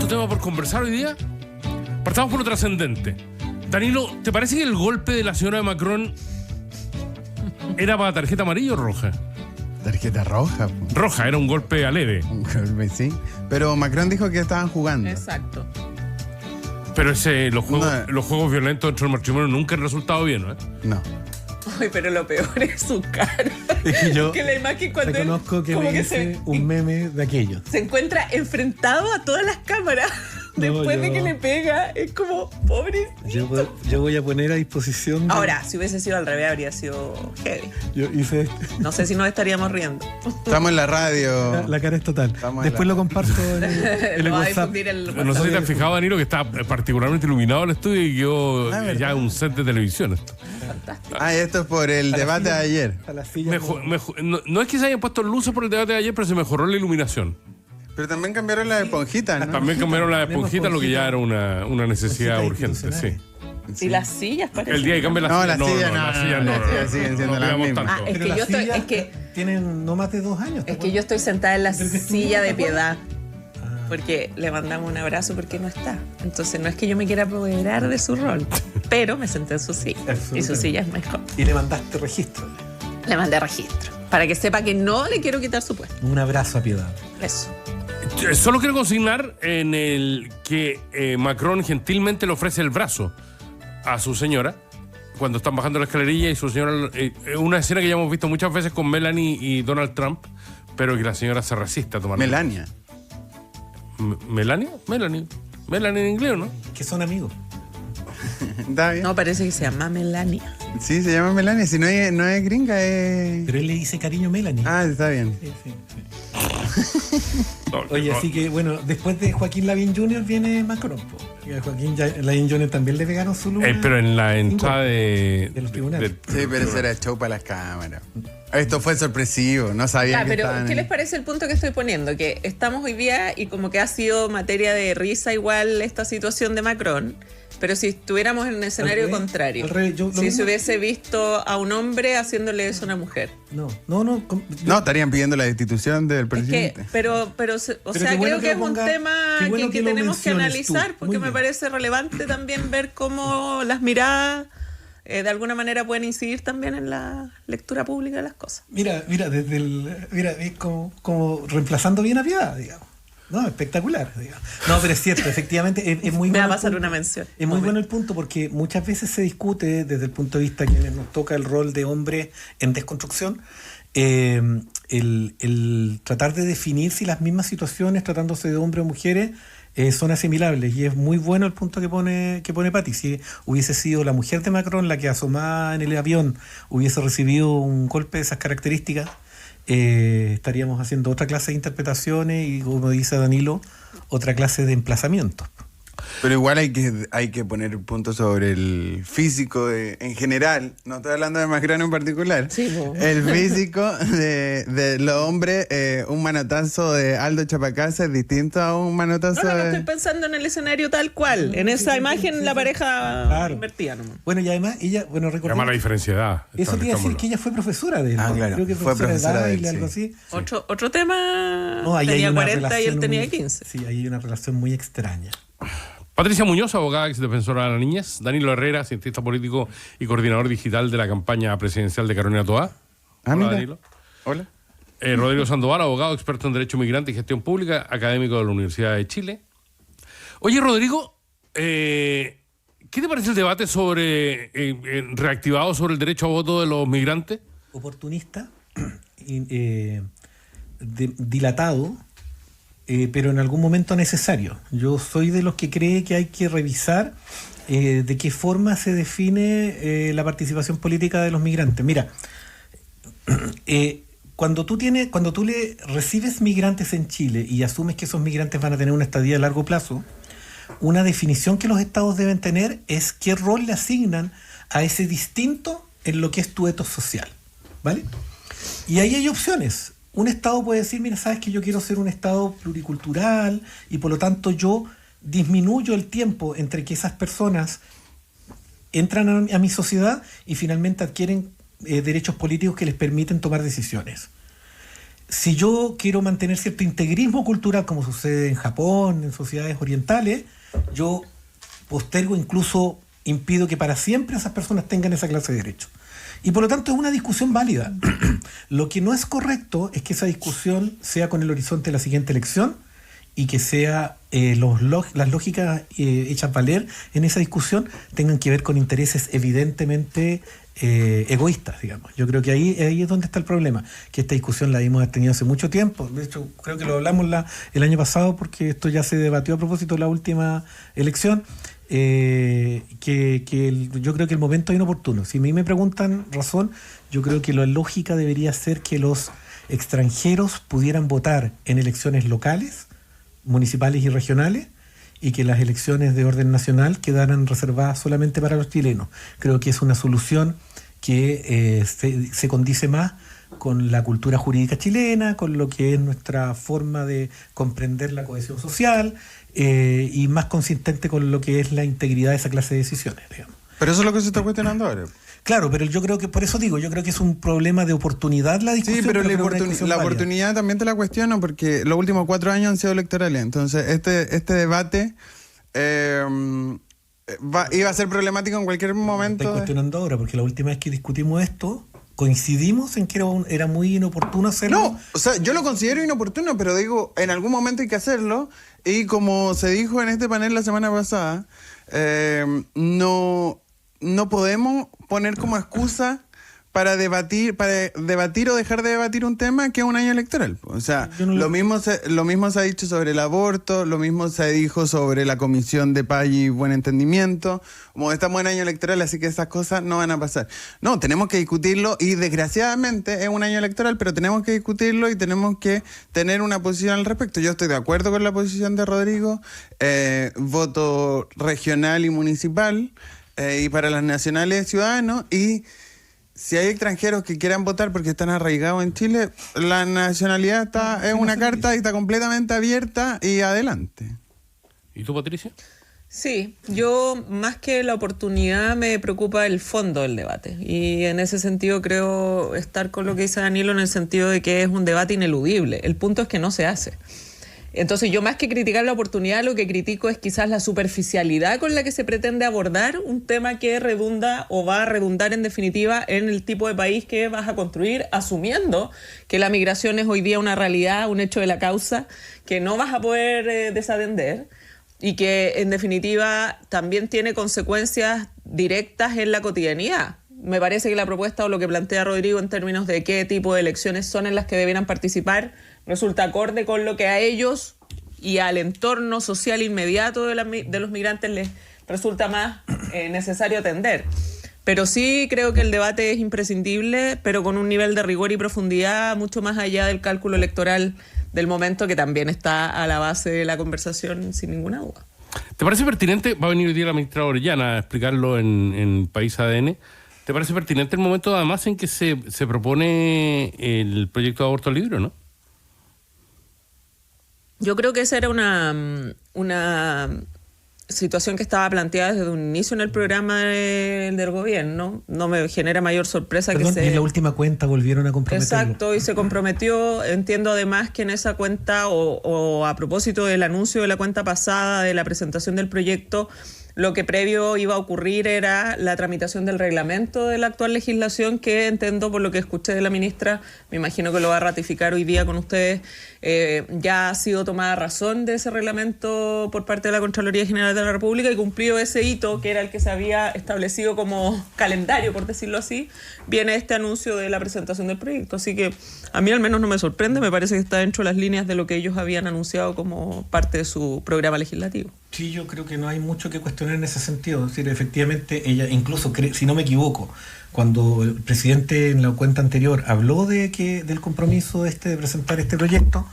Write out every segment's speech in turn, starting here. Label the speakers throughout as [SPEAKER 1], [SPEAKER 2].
[SPEAKER 1] harto tema por conversar hoy día. Partamos por lo trascendente. Danilo, ¿te parece que el golpe de la señora Macron era para tarjeta amarilla o roja?
[SPEAKER 2] Tarjeta roja.
[SPEAKER 1] Roja, era un golpe aleve.
[SPEAKER 2] Un golpe, sí. Pero Macron dijo que estaban jugando.
[SPEAKER 3] Exacto.
[SPEAKER 1] Pero los juegos violentos dentro del matrimonio nunca han resultado bien, ¿no?
[SPEAKER 2] No.
[SPEAKER 3] Ay, pero lo peor es su cara.
[SPEAKER 4] Es que yo
[SPEAKER 3] que la imagen cuando
[SPEAKER 4] reconozco que
[SPEAKER 3] como
[SPEAKER 4] me
[SPEAKER 3] que
[SPEAKER 4] hice un meme de aquello.
[SPEAKER 3] se encuentra enfrentado a todas las cámaras después de que le pega. Es como, pobre.
[SPEAKER 4] Yo voy a poner a disposición.
[SPEAKER 3] Ahora, si hubiese sido al revés, habría sido heavy.
[SPEAKER 4] Yo hice
[SPEAKER 3] No sé si nos estaríamos riendo.
[SPEAKER 2] Estamos en la radio.
[SPEAKER 4] la cara es total.
[SPEAKER 2] Estamos
[SPEAKER 4] Después lo comparto en el
[SPEAKER 3] Lo va a
[SPEAKER 4] WhatsApp.
[SPEAKER 3] difundir el
[SPEAKER 1] No sé si te
[SPEAKER 3] WhatsApp.
[SPEAKER 1] has fijado, Danilo, que está particularmente iluminado el estudio y quedó ya un set de televisión. Esto.
[SPEAKER 2] Esto es por el debate de ayer.
[SPEAKER 4] A la silla.
[SPEAKER 1] No es que se hayan puesto luces por el debate de ayer, pero se mejoró la iluminación.
[SPEAKER 2] Pero también cambiaron las esponjitas, ¿no?
[SPEAKER 1] También cambiaron las esponjitas, lo que ya era una necesidad
[SPEAKER 4] Esponjitas
[SPEAKER 1] urgente. Sí.
[SPEAKER 3] Y las sillas parecen.
[SPEAKER 1] El día que cambie las
[SPEAKER 2] No,
[SPEAKER 1] sillas.
[SPEAKER 2] las sillas no,
[SPEAKER 1] las sillas no.
[SPEAKER 2] las sillas siguen siendo las
[SPEAKER 1] pegamos
[SPEAKER 2] mismas.
[SPEAKER 1] tanto.
[SPEAKER 3] Es
[SPEAKER 4] Pero
[SPEAKER 3] que
[SPEAKER 4] las
[SPEAKER 3] yo estoy.
[SPEAKER 4] sillas
[SPEAKER 3] Es que,
[SPEAKER 4] tienen no más de 2 años.
[SPEAKER 3] es que yo estoy sentada en la
[SPEAKER 4] Desde que
[SPEAKER 3] silla
[SPEAKER 4] estuvimos,
[SPEAKER 3] de
[SPEAKER 4] ¿te acuerdas?
[SPEAKER 3] piedad. Porque le mandamos un abrazo porque no está. Entonces no es que yo me quiera apoderar de su rol, pero me senté en su silla. Y su
[SPEAKER 4] Absolutamente.
[SPEAKER 3] silla es mejor.
[SPEAKER 4] Y le mandaste registro.
[SPEAKER 3] Le mandé registro. Para que sepa que no le quiero quitar su puesto.
[SPEAKER 4] Un abrazo a Piedad.
[SPEAKER 3] Eso.
[SPEAKER 1] Solo quiero consignar en el que Macron gentilmente le ofrece el brazo a su señora cuando están bajando la escalerilla y su señora... una escena que ya hemos visto muchas veces con Melanie y Donald Trump, pero que la señora se resiste a tomar.
[SPEAKER 2] Melania.
[SPEAKER 1] ¿Melania? Melanie. Melanie en inglés, ¿no?
[SPEAKER 4] Que son amigos.
[SPEAKER 2] ¿Está bien?
[SPEAKER 3] No, parece que se llama Melania.
[SPEAKER 2] Sí, se llama Melania. Si no es gringa, es...
[SPEAKER 4] Pero él le dice cariño Melanie.
[SPEAKER 2] Está bien.
[SPEAKER 4] Sí.
[SPEAKER 1] No,
[SPEAKER 4] Oye,
[SPEAKER 1] no.
[SPEAKER 4] así que bueno, después de Joaquín Lavín Jr. viene Macron. Po. Y a Joaquín Lavín Jr. también le pegaron su luna.
[SPEAKER 1] Pero en la entrada de
[SPEAKER 4] los tribunales.
[SPEAKER 2] Sí, pero eso era show para las cámaras. Esto fue sorpresivo, no sabía que
[SPEAKER 3] Pero
[SPEAKER 2] estaban
[SPEAKER 3] ¿qué
[SPEAKER 2] ahí.
[SPEAKER 3] les parece el punto que estoy poniendo? Que estamos hoy día y como que ha sido materia de risa igual esta situación de Macron, pero si estuviéramos en un escenario
[SPEAKER 4] revés,
[SPEAKER 3] contrario,
[SPEAKER 4] al revés, yo lo
[SPEAKER 3] si
[SPEAKER 4] mismo-
[SPEAKER 3] se hubiese visto a un hombre haciéndole eso a una mujer.
[SPEAKER 4] No.
[SPEAKER 2] No, estarían pidiendo la destitución del
[SPEAKER 3] Es que,
[SPEAKER 2] presidente.
[SPEAKER 3] pero
[SPEAKER 4] Pero
[SPEAKER 3] sea,
[SPEAKER 4] qué bueno
[SPEAKER 3] creo que
[SPEAKER 4] que
[SPEAKER 3] es
[SPEAKER 4] lo
[SPEAKER 3] un
[SPEAKER 4] ponga-
[SPEAKER 3] tema
[SPEAKER 4] qué bueno
[SPEAKER 3] que
[SPEAKER 4] que lo
[SPEAKER 3] tenemos que
[SPEAKER 4] menciones tú.
[SPEAKER 3] analizar, porque
[SPEAKER 4] Muy
[SPEAKER 3] me
[SPEAKER 4] bien.
[SPEAKER 3] parece relevante también ver cómo las miradas de alguna manera pueden incidir también en la lectura pública de las cosas.
[SPEAKER 4] Mira, es como reemplazando bien a Piedad, digamos. No, espectacular, digamos. No, pero es cierto, efectivamente, es muy
[SPEAKER 3] Me va
[SPEAKER 4] bueno
[SPEAKER 3] a
[SPEAKER 4] el
[SPEAKER 3] pasar
[SPEAKER 4] punto.
[SPEAKER 3] una mención.
[SPEAKER 4] Es muy bueno el punto porque muchas veces se discute desde el punto de vista que nos toca el rol de hombre en desconstrucción, el tratar de definir si las mismas situaciones, tratándose de hombres o mujeres, son asimilables. Y es muy bueno el punto que pone Patti. Si hubiese sido la mujer de Macron la que asomada en el avión hubiese recibido un golpe de esas características, estaríamos haciendo otra clase de interpretaciones y, como dice Danilo, otra clase de emplazamientos.
[SPEAKER 2] Pero igual hay que poner puntos sobre el físico en general. No estoy hablando de Macron en particular.
[SPEAKER 3] Sí, po.
[SPEAKER 2] El físico de los hombres, un manotazo de Aldo Chapacasa es distinto a un manotazo
[SPEAKER 3] No,
[SPEAKER 2] de...
[SPEAKER 3] estoy pensando en el escenario tal cual. En esa imagen, la pareja
[SPEAKER 4] Claro.
[SPEAKER 3] invertida nomás.
[SPEAKER 4] Bueno, y además ella,
[SPEAKER 1] Llama
[SPEAKER 4] recordemos,
[SPEAKER 1] la diferencia de edad.
[SPEAKER 4] eso te iba a decir que ella fue profesora de él.
[SPEAKER 2] Ah,
[SPEAKER 4] ¿no?
[SPEAKER 2] claro,
[SPEAKER 4] Creo que
[SPEAKER 2] fue profesora de él,
[SPEAKER 4] baile,
[SPEAKER 2] sí.
[SPEAKER 4] algo así.
[SPEAKER 3] Otro tema,
[SPEAKER 4] No, ahí hay
[SPEAKER 3] tenía
[SPEAKER 4] una
[SPEAKER 3] 40 y él
[SPEAKER 4] relación
[SPEAKER 3] tenía
[SPEAKER 4] muy-
[SPEAKER 3] 15.
[SPEAKER 4] Sí, ahí hay una relación muy extraña.
[SPEAKER 1] Patricia Muñoz, abogada ex defensora de la niñez. Danilo Herrera, cientista político y coordinador digital de la campaña presidencial de Carolina Toá. Hola,
[SPEAKER 2] mira.
[SPEAKER 1] Danilo.
[SPEAKER 2] Hola.
[SPEAKER 1] Rodrigo Sandoval, abogado experto en Derecho Migrante y Gestión Pública, académico de la Universidad de Chile. Oye, Rodrigo, ¿qué te parece el debate sobre reactivado sobre el derecho a voto de los migrantes?
[SPEAKER 4] Oportunista, dilatado, pero en algún momento necesario. Yo soy de los que cree que hay que revisar de qué forma se define la participación política de los migrantes. Mira, cuando tú le recibes migrantes en Chile y asumes que esos migrantes van a tener una estadía a largo plazo, una definición que los estados deben tener es qué rol le asignan a ese distinto en lo que es tu etos social, ¿vale? Y ahí hay opciones. Un estado puede decir, mira, sabes que yo quiero ser un estado pluricultural y por lo tanto yo disminuyo el tiempo entre que esas personas entran a mi sociedad y finalmente adquieren derechos políticos que les permiten tomar decisiones. si yo quiero mantener cierto integrismo cultural, como sucede en Japón, en sociedades orientales, yo postergo, incluso impido que para siempre esas personas tengan esa clase de derechos. Y por lo tanto es una discusión válida. Lo que no es correcto es que esa discusión sea con el horizonte de la siguiente elección y que sea las lógicas hechas valer en esa discusión tengan que ver con intereses evidentemente egoístas, digamos. Yo creo que ahí es donde está el problema, que esta discusión la hemos tenido hace mucho tiempo. De hecho, creo que lo hablamos el año pasado, porque esto ya se debatió a propósito de la última elección. Yo creo que el momento es inoportuno. Si a mí me preguntan razón, yo creo que la lógica debería ser que los extranjeros pudieran votar en elecciones locales, municipales y regionales, y que las elecciones de orden nacional quedaran reservadas solamente para los chilenos. Creo que es una solución que se condice más con la cultura jurídica chilena, con lo que es nuestra forma de comprender la cohesión social, y más consistente con lo que es la integridad de esa clase de decisiones, digamos.
[SPEAKER 2] Pero eso es lo que se está cuestionando ahora.
[SPEAKER 4] Claro, pero yo creo que, por eso digo, yo creo que es un problema de oportunidad la discusión.
[SPEAKER 2] Sí, pero
[SPEAKER 4] la
[SPEAKER 2] oportunidad también te la cuestiono, porque los últimos 4 años han sido electorales. Entonces, este debate iba a ser problemático en cualquier momento.
[SPEAKER 4] Estoy cuestionando ahora, porque la última vez que discutimos esto, coincidimos en que era muy inoportuno hacerlo.
[SPEAKER 2] No, o sea, yo lo considero inoportuno, pero digo, en algún momento hay que hacerlo. Y como se dijo en este panel la semana pasada, no podemos poner como excusa para debatir o dejar de debatir un tema que es un año electoral. O sea, lo mismo se ha dicho sobre el aborto, lo mismo se dijo sobre la Comisión de Paz y Buen Entendimiento. Como estamos en año electoral, así que esas cosas no van a pasar. No, tenemos que discutirlo, y desgraciadamente es un año electoral, pero tenemos que discutirlo y tenemos que tener una posición al respecto. Yo estoy de acuerdo con la posición de Rodrigo, voto regional y municipal, y para las nacionales ciudadanos, y si hay extranjeros que quieran votar porque están arraigados en Chile, la nacionalidad es una carta y está completamente abierta, y adelante.
[SPEAKER 1] ¿Y tú, Patricia?
[SPEAKER 3] Sí, yo más que la oportunidad me preocupa el fondo del debate, y en ese sentido creo estar con lo que dice Danilo, en el sentido de que es un debate ineludible. El punto es que no se hace. Entonces yo, más que criticar la oportunidad, lo que critico es quizás la superficialidad con la que se pretende abordar un tema que redunda o va a redundar en definitiva en el tipo de país que vas a construir, asumiendo que la migración es hoy día una realidad, un hecho de la causa que no vas a poder desatender, y que en definitiva también tiene consecuencias directas en la cotidianidad. Me parece que la propuesta o lo que plantea Rodrigo en términos de qué tipo de elecciones son en las que debieran participar resulta acorde con lo que a ellos y al entorno social inmediato de los migrantes les resulta más necesario atender. Pero sí creo que el debate es imprescindible, pero con un nivel de rigor y profundidad mucho más allá del cálculo electoral del momento, que también está a la base de la conversación sin ninguna duda.
[SPEAKER 1] ¿Te parece pertinente? Va a venir hoy día la ministra Orellana a explicarlo en País ADN. ¿Te parece pertinente el momento además en que se propone el proyecto de aborto libre, no?
[SPEAKER 3] Yo creo que esa era una situación que estaba planteada desde un inicio en el programa del gobierno. No me genera mayor sorpresa.
[SPEAKER 4] Perdón, y en la última cuenta volvieron a comprometerlo.
[SPEAKER 3] Exacto, y se comprometió. Entiendo además que en esa cuenta, o a propósito del anuncio de la cuenta pasada de la presentación del proyecto, lo que previo iba a ocurrir era la tramitación del reglamento de la actual legislación, que entiendo, por lo que escuché de la ministra, me imagino que lo va a ratificar hoy día con ustedes, ya ha sido tomada razón de ese reglamento por parte de la Contraloría General de la República, y cumplido ese hito, que era el que se había establecido como calendario, por decirlo así, viene este anuncio de la presentación del proyecto. Así que a mí al menos no me sorprende, me parece que está dentro de las líneas de lo que ellos habían anunciado como parte de su programa legislativo.
[SPEAKER 4] Sí, yo creo que no hay mucho que cuestionar en ese sentido. Es decir, efectivamente, ella incluso, si no me equivoco, cuando el presidente en la cuenta anterior habló del compromiso de presentar este proyecto,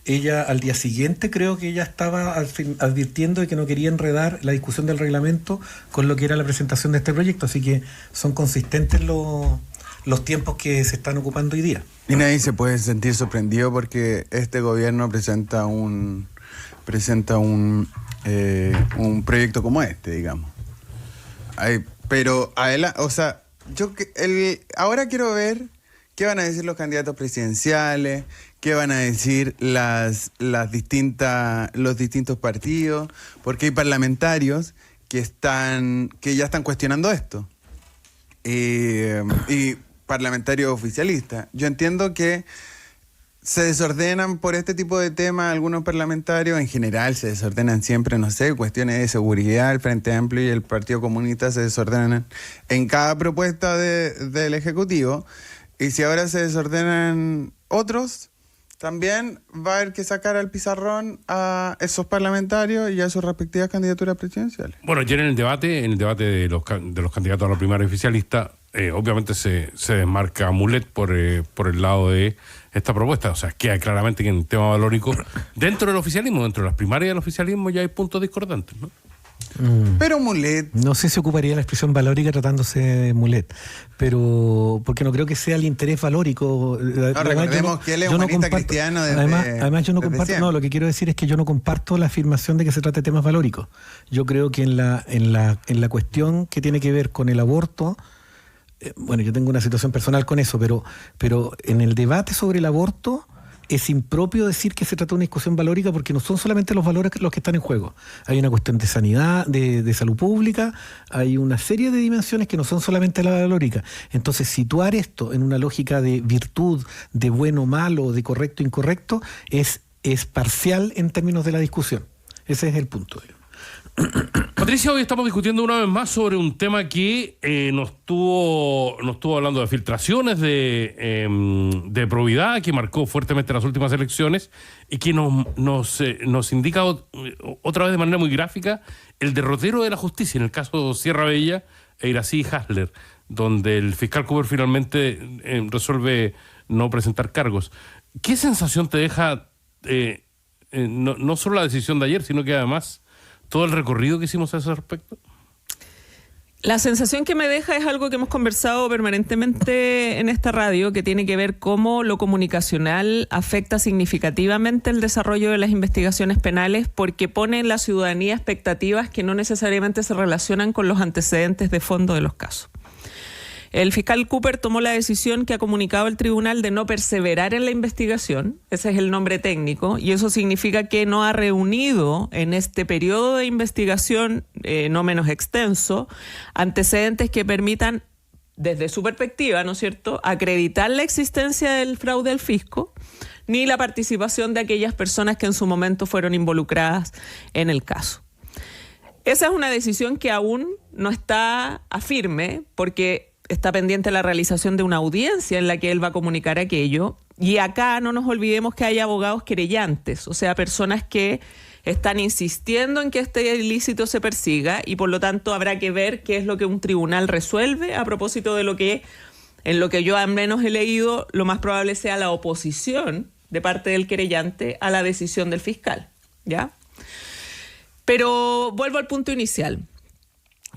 [SPEAKER 4] ella al día siguiente creo que ella estaba advirtiendo de que no quería enredar la discusión del reglamento con lo que era la presentación de este proyecto. Así que son consistentes los tiempos que se están ocupando hoy día.
[SPEAKER 2] Y nadie se puede sentir sorprendido porque este gobierno presenta un proyecto como este, digamos. Pero o sea, ahora quiero ver qué van a decir los candidatos presidenciales, qué van a decir los distintos partidos, porque hay parlamentarios que ya están cuestionando esto. Y parlamentarios oficialistas. Yo entiendo que se desordenan por este tipo de temas algunos parlamentarios, en general se desordenan siempre, no sé, cuestiones de seguridad, el Frente Amplio y el Partido Comunista se desordenan en cada propuesta del Ejecutivo, y si ahora se desordenan otros, también va a haber que sacar al pizarrón a esos parlamentarios y a sus respectivas candidaturas presidenciales.
[SPEAKER 1] Bueno, ayer en el debate de los candidatos a la primaria oficialista, obviamente se desmarca Mulet por el lado de esta propuesta. O sea, queda claramente que en el tema valórico, dentro del oficialismo, dentro de las primarias del oficialismo, ya hay puntos discordantes, ¿no?
[SPEAKER 2] Pero Mulet...
[SPEAKER 4] No sé si ocuparía la expresión valórica tratándose de Mulet, pero porque no creo que sea el interés valórico.
[SPEAKER 2] No, recordemos que él es humanista cristiano
[SPEAKER 4] además yo no comparto,
[SPEAKER 2] siempre.
[SPEAKER 4] no, lo que quiero decir es que yo no comparto la afirmación de que se trate de temas valóricos. Yo creo que en la cuestión que tiene que ver con el aborto, bueno, yo tengo una situación personal con eso, pero en el debate sobre el aborto es impropio decir que se trata de una discusión valórica, porque no son solamente los valores los que están en juego. Hay una cuestión de sanidad, de salud pública, hay una serie de dimensiones que no son solamente la valórica. Entonces, situar esto en una lógica de virtud, de bueno o malo, de correcto o incorrecto, es parcial en términos de la discusión. Ese es el punto.
[SPEAKER 1] Patricia, hoy estamos discutiendo una vez más sobre un tema que nos estuvo hablando de filtraciones, de probidad, que marcó fuertemente las últimas elecciones y que nos indica otra vez de manera muy gráfica el derrotero de la justicia en el caso Sierra Bella e Iracy Hasler, donde el fiscal Cooper finalmente resuelve no presentar cargos. ¿Qué sensación te deja no solo la decisión de ayer, sino que además todo el recorrido que hicimos a ese respecto?
[SPEAKER 3] La sensación que me deja es algo que hemos conversado permanentemente en esta radio, que tiene que ver cómo lo comunicacional afecta significativamente el desarrollo de las investigaciones penales, porque pone en la ciudadanía expectativas que no necesariamente se relacionan con los antecedentes de fondo de los casos. El fiscal Cooper tomó la decisión que ha comunicado el tribunal de no perseverar en la investigación, ese es el nombre técnico, y eso significa que no ha reunido en este periodo de investigación, no menos extenso, antecedentes que permitan, desde su perspectiva, ¿no es cierto?, acreditar la existencia del fraude al fisco, ni la participación de aquellas personas que en su momento fueron involucradas en el caso. Esa es una decisión que aún no está a firme, porque está pendiente la realización de una audiencia en la que él va a comunicar aquello. Y acá no nos olvidemos que hay abogados querellantes, o sea, personas que están insistiendo en que este ilícito se persiga, y por lo tanto habrá que ver qué es lo que un tribunal resuelve a propósito de lo que, en lo que yo al menos he leído, lo más probable sea la oposición de parte del querellante a la decisión del fiscal, ¿ya? Pero vuelvo al punto inicial.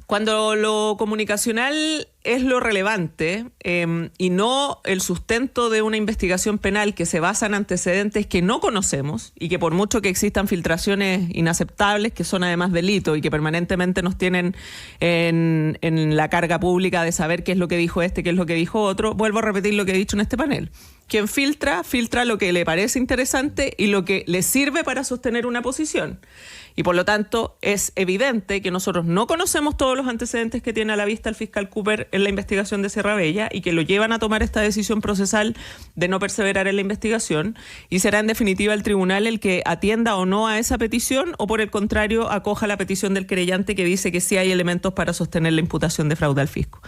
[SPEAKER 3] Cuando lo comunicacional es lo relevante y no el sustento de una investigación penal que se basa en antecedentes que no conocemos y que por mucho que existan filtraciones inaceptables, que son además delitos y que permanentemente nos tienen en la carga pública de saber qué es lo que dijo este, qué es lo que dijo otro, vuelvo a repetir lo que he dicho en este panel. Quien filtra lo que le parece interesante y lo que le sirve para sostener una posición. Y por lo tanto es evidente que nosotros no conocemos todos los antecedentes que tiene a la vista el fiscal Cooper en la investigación de Sierra Bella y que lo llevan a tomar esta decisión procesal de no perseverar en la investigación, y será en definitiva el tribunal el que atienda o no a esa petición, o por el contrario acoja la petición del querellante que dice que sí hay elementos para sostener la imputación de fraude al fisco.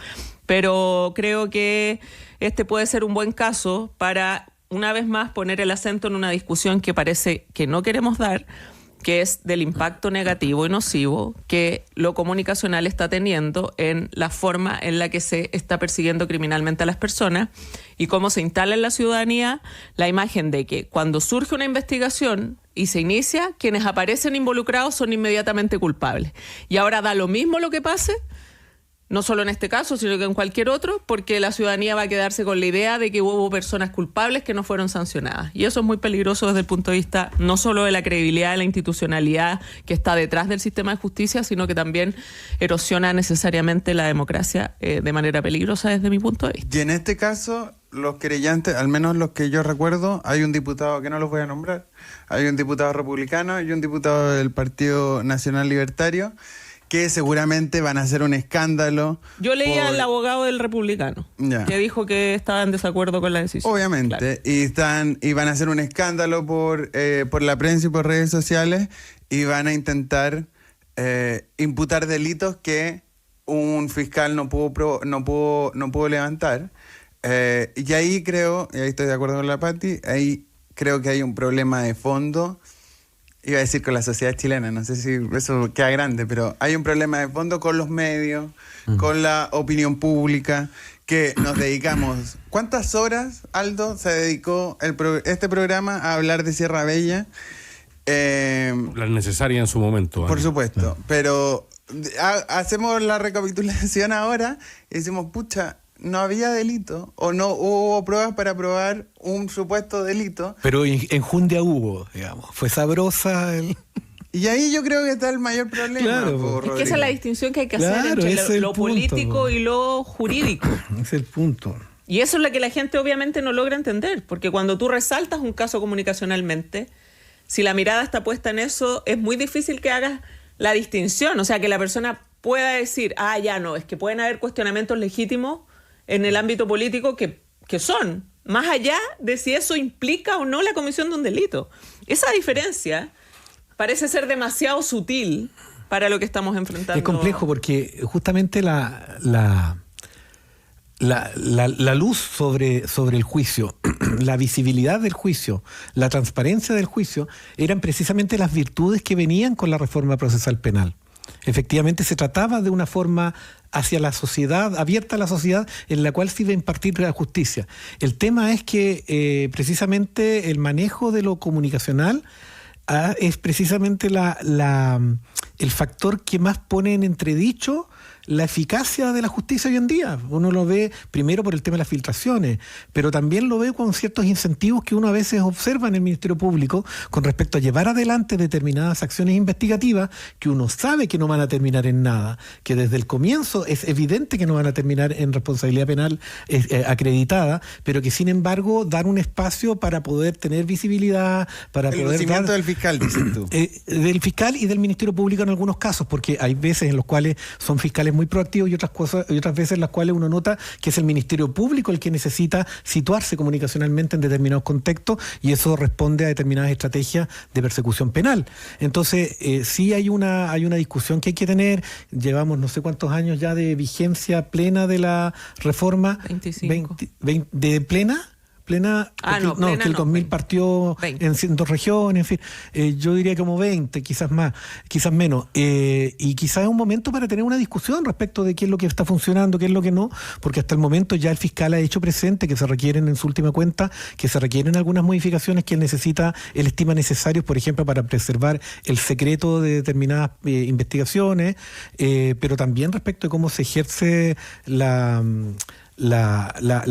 [SPEAKER 3] Pero creo que este puede ser un buen caso para, una vez más, poner el acento en una discusión que parece que no queremos dar, que es del impacto negativo y nocivo que lo comunicacional está teniendo en la forma en la que se está persiguiendo criminalmente a las personas, y cómo se instala en la ciudadanía la imagen de que cuando surge una investigación y se inicia, quienes aparecen involucrados son inmediatamente culpables. Y ahora da lo mismo lo que pase, no solo en este caso, sino que en cualquier otro, porque la ciudadanía va a quedarse con la idea de que hubo personas culpables que no fueron sancionadas. Y eso es muy peligroso desde el punto de vista no solo de la credibilidad de la institucionalidad que está detrás del sistema de justicia, sino que también erosiona necesariamente la democracia de manera peligrosa desde mi punto de vista.
[SPEAKER 2] Y en este caso, los querellantes, al menos los que yo recuerdo, hay un diputado que no los voy a nombrar, hay un diputado republicano y un diputado del Partido Nacional Libertario que seguramente van a hacer un escándalo.
[SPEAKER 3] Yo leí al abogado del republicano, que dijo que estaba en desacuerdo con la decisión.
[SPEAKER 2] Obviamente, claro. y van a hacer un escándalo por la prensa y por redes sociales y van a intentar imputar delitos que un fiscal no pudo levantar. Y ahí creo, y ahí estoy de acuerdo con la Pati, ahí creo que hay un problema de fondo. Iba a decir con la sociedad chilena, no sé si eso queda grande, pero hay un problema de fondo con los medios, con la opinión pública, que nos dedicamos. ¿Cuántas horas, Aldo, se dedicó este programa a hablar de Sierra Bella?
[SPEAKER 1] La necesaria en su momento.
[SPEAKER 2] Por supuesto, pero hacemos la recapitulación ahora y decimos, pucha, no había delito o no hubo pruebas para probar un supuesto delito.
[SPEAKER 4] Pero enjundia hubo, digamos. Fue sabrosa el...
[SPEAKER 2] Y ahí yo creo que está el mayor problema.
[SPEAKER 4] Claro,
[SPEAKER 3] es que esa es la distinción que hay que hacer entre lo político y lo jurídico.
[SPEAKER 4] Es el punto.
[SPEAKER 3] Y eso es lo que la gente obviamente no logra entender, porque cuando tú resaltas un caso comunicacionalmente, si la mirada está puesta en eso, es muy difícil que hagas la distinción. O sea, que la persona pueda decir, ya no, es que pueden haber cuestionamientos legítimos en el ámbito político que son, más allá de si eso implica o no la comisión de un delito. Esa diferencia parece ser demasiado sutil para lo que estamos enfrentando.
[SPEAKER 4] Es complejo porque justamente la luz sobre el juicio, la visibilidad del juicio, la transparencia del juicio, eran precisamente las virtudes que venían con la reforma procesal penal. Efectivamente se trataba de una forma hacia la sociedad, abierta a la sociedad, en la cual se iba a impartir la justicia. El tema es que precisamente el manejo de lo comunicacional es precisamente el factor que más pone en entredicho la eficacia de la justicia hoy en día. Uno lo ve primero por el tema de las filtraciones, pero también lo ve con ciertos incentivos que uno a veces observa en el Ministerio Público con respecto a llevar adelante determinadas acciones investigativas que uno sabe que no van a terminar en nada, que desde el comienzo es evidente que no van a terminar en responsabilidad penal acreditada, pero que sin embargo dan un espacio para poder tener visibilidad, para
[SPEAKER 2] el
[SPEAKER 4] poder dar...
[SPEAKER 2] del fiscal, dices tú.
[SPEAKER 4] Del fiscal y del Ministerio Público en algunos casos, porque hay veces en los cuales son fiscales muy proactivos y otras veces en las cuales uno nota que es el Ministerio Público el que necesita situarse comunicacionalmente en determinados contextos y eso responde a determinadas estrategias de persecución penal. Entonces, sí hay una discusión que hay que tener. Llevamos no sé cuántos años ya de vigencia plena de la reforma.
[SPEAKER 3] 25.
[SPEAKER 4] ¿De plena? Plena,
[SPEAKER 3] plena
[SPEAKER 4] que el 2000 partió
[SPEAKER 3] 20.
[SPEAKER 4] en 2 regiones, en fin, yo diría como 20, quizás más, quizás menos, y quizás es un momento para tener una discusión respecto de qué es lo que está funcionando, qué es lo que no, porque hasta el momento ya el fiscal ha hecho presente que se requieren en su última cuenta, que se requieren algunas modificaciones que él estima necesarios, por ejemplo, para preservar el secreto de determinadas investigaciones, pero también respecto de cómo se ejerce la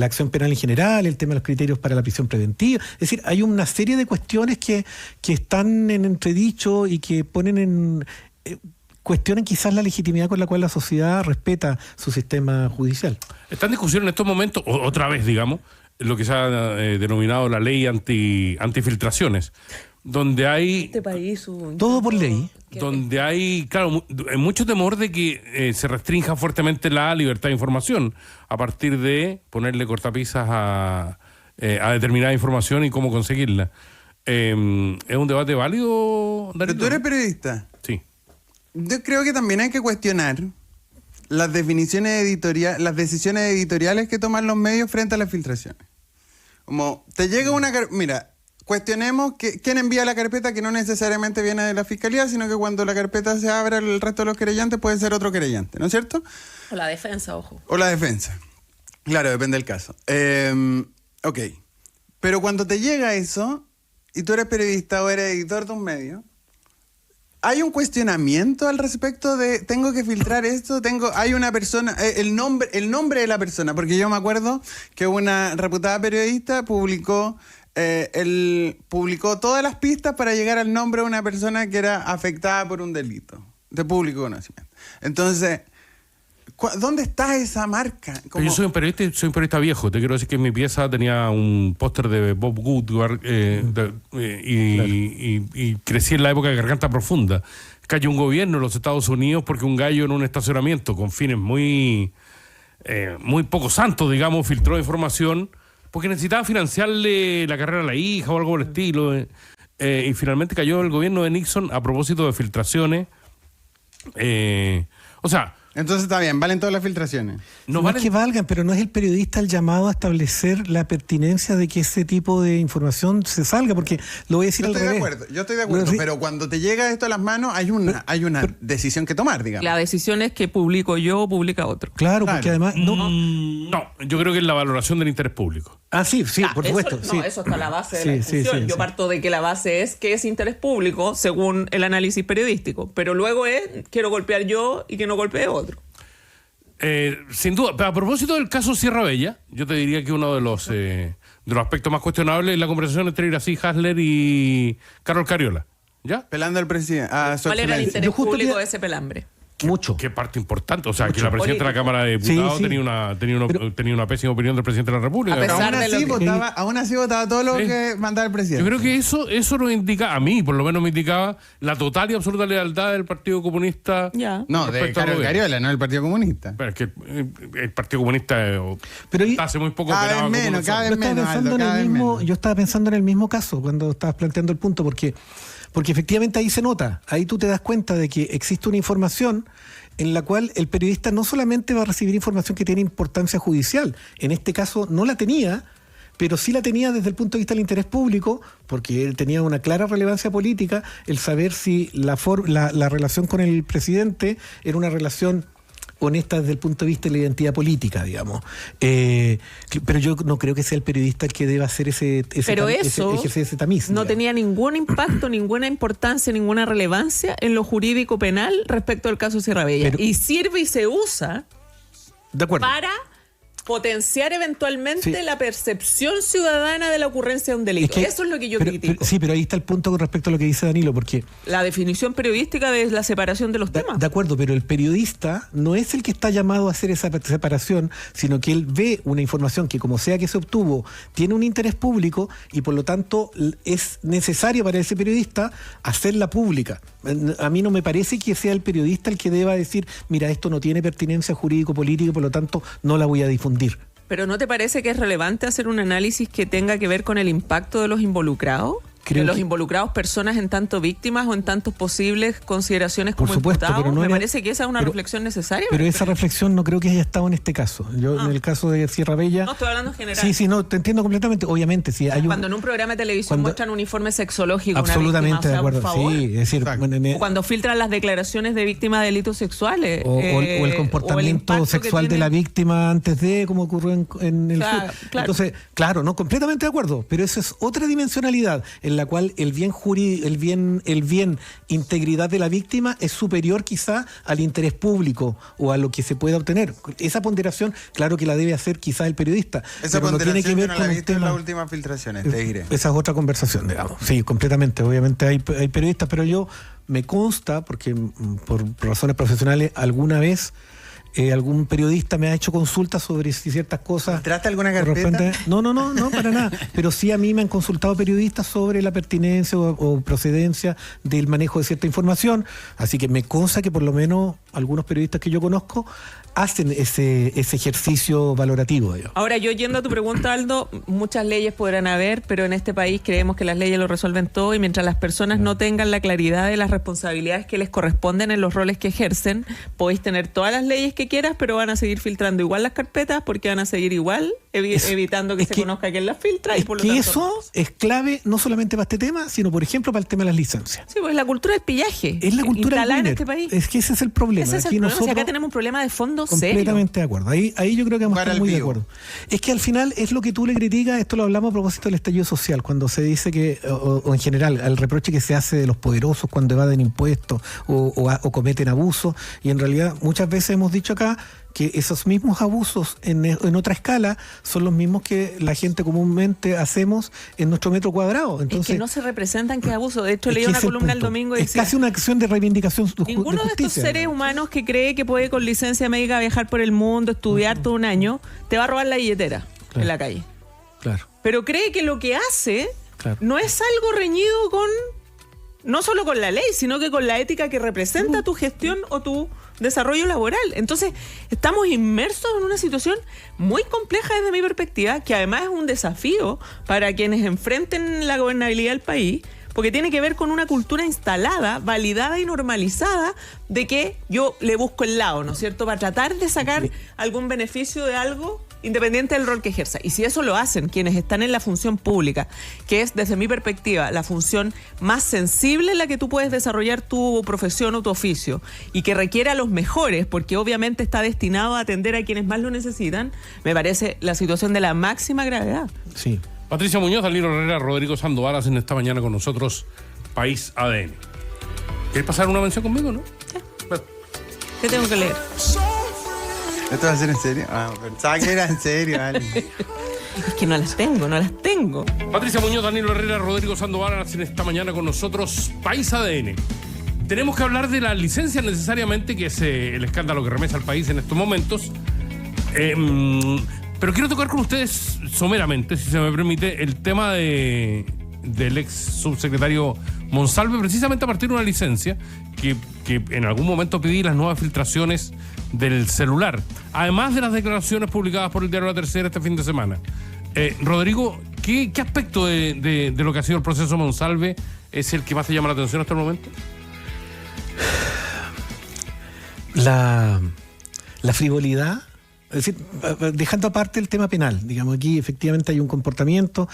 [SPEAKER 4] acción penal en general, el tema de los criterios para la prisión preventiva. Es decir, hay una serie de cuestiones que están en entredicho y que cuestionan quizás la legitimidad con la cual la sociedad respeta su sistema judicial.
[SPEAKER 1] Está en discusión en estos momentos, otra vez, digamos, lo que se ha denominado la ley antifiltraciones, donde hay...
[SPEAKER 4] Todo por ley.
[SPEAKER 1] Donde hay, claro, mucho temor de que se restrinja fuertemente la libertad de información a partir de ponerle cortapisas a determinada información y cómo conseguirla. ¿Es un debate válido, Darío?
[SPEAKER 2] Pero tú eres periodista.
[SPEAKER 1] Sí.
[SPEAKER 2] Yo creo que también hay que cuestionar las decisiones editoriales que toman los medios frente a las filtraciones. Como te llega una... Mira, cuestionemos quién envía la carpeta, que no necesariamente viene de la fiscalía, sino que cuando la carpeta se abra, el resto de los querellantes puede ser otro querellante, ¿no es cierto?
[SPEAKER 3] O la defensa, ojo.
[SPEAKER 2] O la defensa. Claro, depende del caso. Ok. Pero cuando te llega eso, y tú eres periodista o eres editor de un medio, ¿hay un cuestionamiento al respecto de tengo que filtrar esto? Hay una persona, el nombre de la persona, porque yo me acuerdo que una reputada periodista publicó todas las pistas para llegar al nombre de una persona que era afectada por un delito de público conocimiento. Entonces, ¿Dónde está esa marca?
[SPEAKER 1] Pero yo soy un periodista viejo. Te quiero decir que en mi pieza tenía un póster de Bob Woodward y crecí en la época de Garganta Profunda. Cayó un gobierno en los Estados Unidos porque un gallo en un estacionamiento con fines muy poco santos, digamos, filtró información porque necesitaba financiarle la carrera a la hija o algo por el estilo. Y finalmente cayó el gobierno de Nixon a propósito de filtraciones.
[SPEAKER 2] Entonces está bien, valen todas las filtraciones.
[SPEAKER 4] No es que valgan, pero no es el periodista el llamado a establecer la pertinencia de que ese tipo de información se salga, porque lo voy a decir al revés.
[SPEAKER 2] Yo estoy de acuerdo, pero cuando te llega esto a las manos hay una decisión que tomar, digamos.
[SPEAKER 3] La decisión es que publico yo o publica otro.
[SPEAKER 4] Claro, porque además...
[SPEAKER 1] No, yo creo que es la valoración del interés público.
[SPEAKER 4] Sí, por supuesto.
[SPEAKER 3] Eso está a la base de la discusión. Yo parto de que la base es que es interés público según el análisis periodístico, pero luego quiero golpear yo y que no golpee otro.
[SPEAKER 1] Sin duda, pero a propósito del caso Sierra Bella, yo te diría que uno de los aspectos más cuestionables es la conversación entre Iracy Hasler y Carol Cariola. ¿Ya?
[SPEAKER 2] Pelando al presidente.
[SPEAKER 3] ¿Cuál era el interés público de ese pelambre?
[SPEAKER 4] Mucho.
[SPEAKER 1] Qué parte importante. O sea, que la presidenta de la Cámara de Diputados tenía una pésima opinión del presidente de la República.
[SPEAKER 2] Aún así votaba todo lo que mandaba el presidente.
[SPEAKER 1] Yo creo que eso nos indica, a mí por lo menos me indicaba, la total y absoluta lealtad del Partido Comunista.
[SPEAKER 2] No, de Carol Cariola, no del Partido Comunista.
[SPEAKER 1] Pero es que el Partido Comunista hace muy poco
[SPEAKER 2] cada vez menos.
[SPEAKER 4] Yo estaba pensando en el mismo caso cuando estabas planteando el punto, porque efectivamente ahí se nota, ahí tú te das cuenta de que existe una información en la cual el periodista no solamente va a recibir información que tiene importancia judicial, en este caso no la tenía, pero sí la tenía desde el punto de vista del interés público, porque él tenía una clara relevancia política, el saber si la relación con el presidente era una relación honesta desde el punto de vista de la identidad política, digamos. Pero yo no creo que sea el periodista el que deba hacer ejercer ese tamiz.
[SPEAKER 3] No tenía ningún impacto, ninguna importancia, ninguna relevancia en lo jurídico penal respecto al caso Sierra Bella. Y sirve y se usa para potenciar eventualmente la percepción ciudadana de la ocurrencia de un delito. Eso es lo que yo critico.
[SPEAKER 4] Pero ahí está el punto con respecto a lo que dice Danilo, porque...
[SPEAKER 3] La definición periodística de la separación de los temas.
[SPEAKER 4] De acuerdo, pero el periodista no es el que está llamado a hacer esa separación, sino que él ve una información que, como sea que se obtuvo, tiene un interés público y por lo tanto es necesario para ese periodista hacerla pública. A mí no me parece que sea el periodista el que deba decir, mira, esto no tiene pertinencia jurídico-política y por lo tanto no la voy a difundir.
[SPEAKER 3] ¿Pero no te parece que es relevante hacer un análisis que tenga que ver con el impacto de los involucrados? De los involucrados, personas en tanto víctimas o en tantos posibles consideraciones como imputados. Me parece que esa es una reflexión necesaria.
[SPEAKER 4] Pero esa reflexión no creo que haya estado en este caso. Yo en el caso de Sierra Bella...
[SPEAKER 3] No, estoy hablando en general.
[SPEAKER 4] Sí, no, te entiendo completamente. Obviamente, sí.
[SPEAKER 3] Cuando en un programa de televisión muestran un informe sexológico,
[SPEAKER 4] absolutamente
[SPEAKER 3] una víctima,
[SPEAKER 4] de acuerdo.
[SPEAKER 3] Por favor.
[SPEAKER 4] Sí, es decir,
[SPEAKER 3] o cuando filtran las declaraciones de víctimas de delitos sexuales.
[SPEAKER 4] O el comportamiento sexual de la víctima antes de, como ocurrió en el sur. Entonces, claro, no, completamente de acuerdo. Pero eso es otra dimensionalidad en la cual el bien integridad de la víctima es superior quizá al interés público o a lo que se pueda obtener. Esa ponderación, claro que la debe hacer quizá el periodista.
[SPEAKER 2] Esa ponderación no tiene que ver con la vista en las últimas filtraciones, te diré.
[SPEAKER 4] Esa es otra conversación, digamos. Sí, completamente. Obviamente hay periodistas, pero yo me consta, porque por razones profesionales alguna vez algún periodista me ha hecho consultas sobre si ciertas cosas...
[SPEAKER 2] ¿Trata alguna carpeta?
[SPEAKER 4] No, para nada. Pero sí a mí me han consultado periodistas sobre la pertinencia o procedencia del manejo de cierta información. Así que me consta que por lo menos algunos periodistas que yo conozco hacen ese ejercicio valorativo. Digamos.
[SPEAKER 3] Ahora, yo yendo a tu pregunta, Aldo, muchas leyes podrán haber, pero en este país creemos que las leyes lo resuelven todo y mientras las personas no tengan la claridad de las responsabilidades que les corresponden en los roles que ejercen, podéis tener todas las leyes que quieras, pero van a seguir filtrando igual las carpetas porque van a seguir igual evitando que se conozca quién las filtra. Y por lo tanto,
[SPEAKER 4] eso es clave no solamente para este tema, sino por ejemplo para el tema de las licencias.
[SPEAKER 3] Sí, pues la cultura del pillaje.
[SPEAKER 4] Es la cultura
[SPEAKER 3] instalada en este país.
[SPEAKER 4] Es que ese es el problema.
[SPEAKER 3] Ese es el problema. Si acá tenemos un problema de fondo
[SPEAKER 4] completamente
[SPEAKER 3] serio.
[SPEAKER 4] De acuerdo. Ahí yo creo que vamos a estar muy de acuerdo. Es que al final es lo que tú le criticas, esto lo hablamos a propósito del estallido social, cuando se dice que, o en general, al reproche que se hace de los poderosos cuando evaden impuestos o cometen abusos, y en realidad muchas veces hemos dicho acá que esos mismos abusos en otra escala son los mismos que la gente comúnmente hacemos en nuestro metro cuadrado. Entonces,
[SPEAKER 3] es que no se representan que abuso. De hecho, leí
[SPEAKER 4] que
[SPEAKER 3] una
[SPEAKER 4] ese
[SPEAKER 3] columna el
[SPEAKER 4] punto.
[SPEAKER 3] domingo y
[SPEAKER 4] es
[SPEAKER 3] decía,
[SPEAKER 4] casi una acción de reivindicación de
[SPEAKER 3] ninguno de estos
[SPEAKER 4] justicia.
[SPEAKER 3] seres humanos que cree que puede con licencia médica viajar por el mundo, estudiar todo un año, te va a robar la billetera en la calle.
[SPEAKER 4] Claro.
[SPEAKER 3] Pero cree que lo que hace
[SPEAKER 4] Claro.
[SPEAKER 3] no es algo reñido no solo con la ley, sino que con la ética que representa tu gestión o tu desarrollo laboral. Entonces, estamos inmersos en una situación muy compleja desde mi perspectiva, que además es un desafío para quienes enfrenten la gobernabilidad del país, porque tiene que ver con una cultura instalada, validada y normalizada de que yo le busco el lado, ¿no es cierto?, para tratar de sacar algún beneficio de algo independiente del rol que ejerza. Y si eso lo hacen quienes están en la función pública, que es, desde mi perspectiva, la función más sensible en la que tú puedes desarrollar tu profesión o tu oficio, y que requiere a los mejores, porque obviamente está destinado a atender a quienes más lo necesitan, me parece la situación de la máxima gravedad.
[SPEAKER 4] Sí.
[SPEAKER 1] Patricia Muñoz, Danilo Herrera, Rodrigo Sandoval hacen esta mañana con nosotros País ADN. ¿Quieres pasar una mención conmigo, no? Bueno.
[SPEAKER 3] ¿Qué tengo que leer?
[SPEAKER 2] ¿Esto va a ser en serio? Pensaba que era en serio, vale.
[SPEAKER 3] Es que no las tengo.
[SPEAKER 1] Patricia Muñoz, Danilo Herrera, Rodrigo Sandoval hacen esta mañana con nosotros País ADN. Tenemos que hablar de la licencia necesariamente, que es el escándalo que remesa al país en estos momentos. Pero quiero tocar con ustedes someramente, si se me permite, el tema del ex subsecretario Monsalve, precisamente a partir de una licencia que en algún momento pedí, las nuevas filtraciones del celular, además de las declaraciones publicadas por el diario La Tercera este fin de semana. Rodrigo, ¿qué aspecto de lo que ha sido el proceso Monsalve es el que más te llama la atención hasta el momento?
[SPEAKER 4] La frivolidad. Es decir, dejando aparte el tema penal, digamos, aquí efectivamente hay un comportamiento.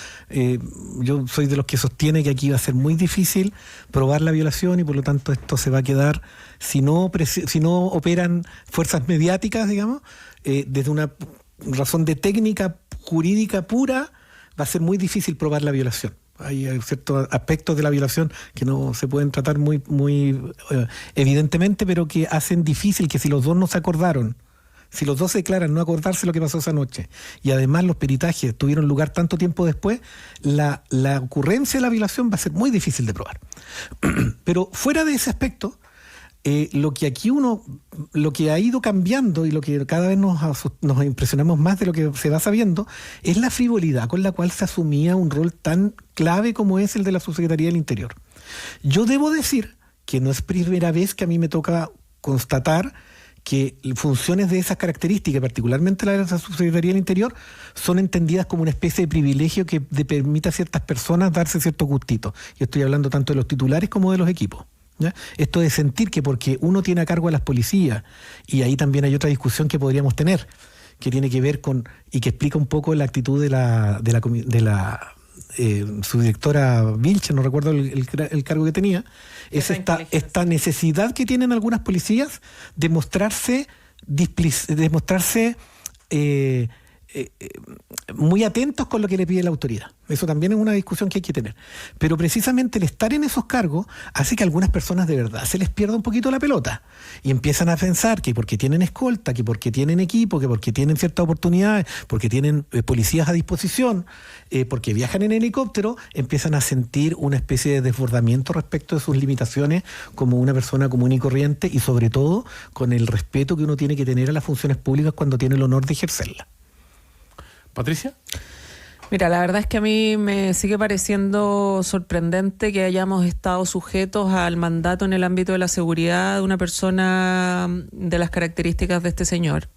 [SPEAKER 4] Yo soy de los que sostiene que aquí va a ser muy difícil probar la violación y por lo tanto esto se va a quedar, si no operan fuerzas mediáticas, digamos, desde una razón de técnica jurídica pura, va a ser muy difícil probar la violación. Hay ciertos aspectos de la violación que no se pueden tratar muy evidentemente, pero que hacen difícil que si los dos no se acordaron, si los dos se declaran no acordarse lo que pasó esa noche, y además los peritajes tuvieron lugar tanto tiempo después, la ocurrencia de la violación va a ser muy difícil de probar. Pero fuera de ese aspecto, lo que ha ido cambiando y lo que cada vez nos impresionamos más de lo que se va sabiendo, es la frivolidad con la cual se asumía un rol tan clave como es el de la Subsecretaría del Interior. Yo debo decir que no es primera vez que a mí me toca constatar que funciones de esas características, particularmente la de la Subsecretaría del Interior, son entendidas como una especie de privilegio que permite a ciertas personas darse ciertos gustitos. Y estoy hablando tanto de los titulares como de los equipos, ¿ya? Esto de sentir que porque uno tiene a cargo a las policías, y ahí también hay otra discusión que podríamos tener, que tiene que ver con, y que explica un poco la actitud de la subdirectora Vilche, no recuerdo el cargo que tenía, es esta necesidad que tienen algunas policías de mostrarse muy atentos con lo que le pide la autoridad. Eso también es una discusión que hay que tener. Pero precisamente el estar en esos cargos hace que a algunas personas de verdad se les pierda un poquito la pelota y empiezan a pensar que porque tienen escolta, que porque tienen equipo, que porque tienen ciertas oportunidades, porque tienen policías a disposición, porque viajan en helicóptero, empiezan a sentir una especie de desbordamiento respecto de sus limitaciones como una persona común y corriente, y sobre todo con el respeto que uno tiene que tener a las funciones públicas cuando tiene el honor de ejercerlas.
[SPEAKER 1] ¿Patricia?
[SPEAKER 3] Mira, la verdad es que a mí me sigue pareciendo sorprendente que hayamos estado sujetos al mandato en el ámbito de la seguridad de una persona de las características de este señor.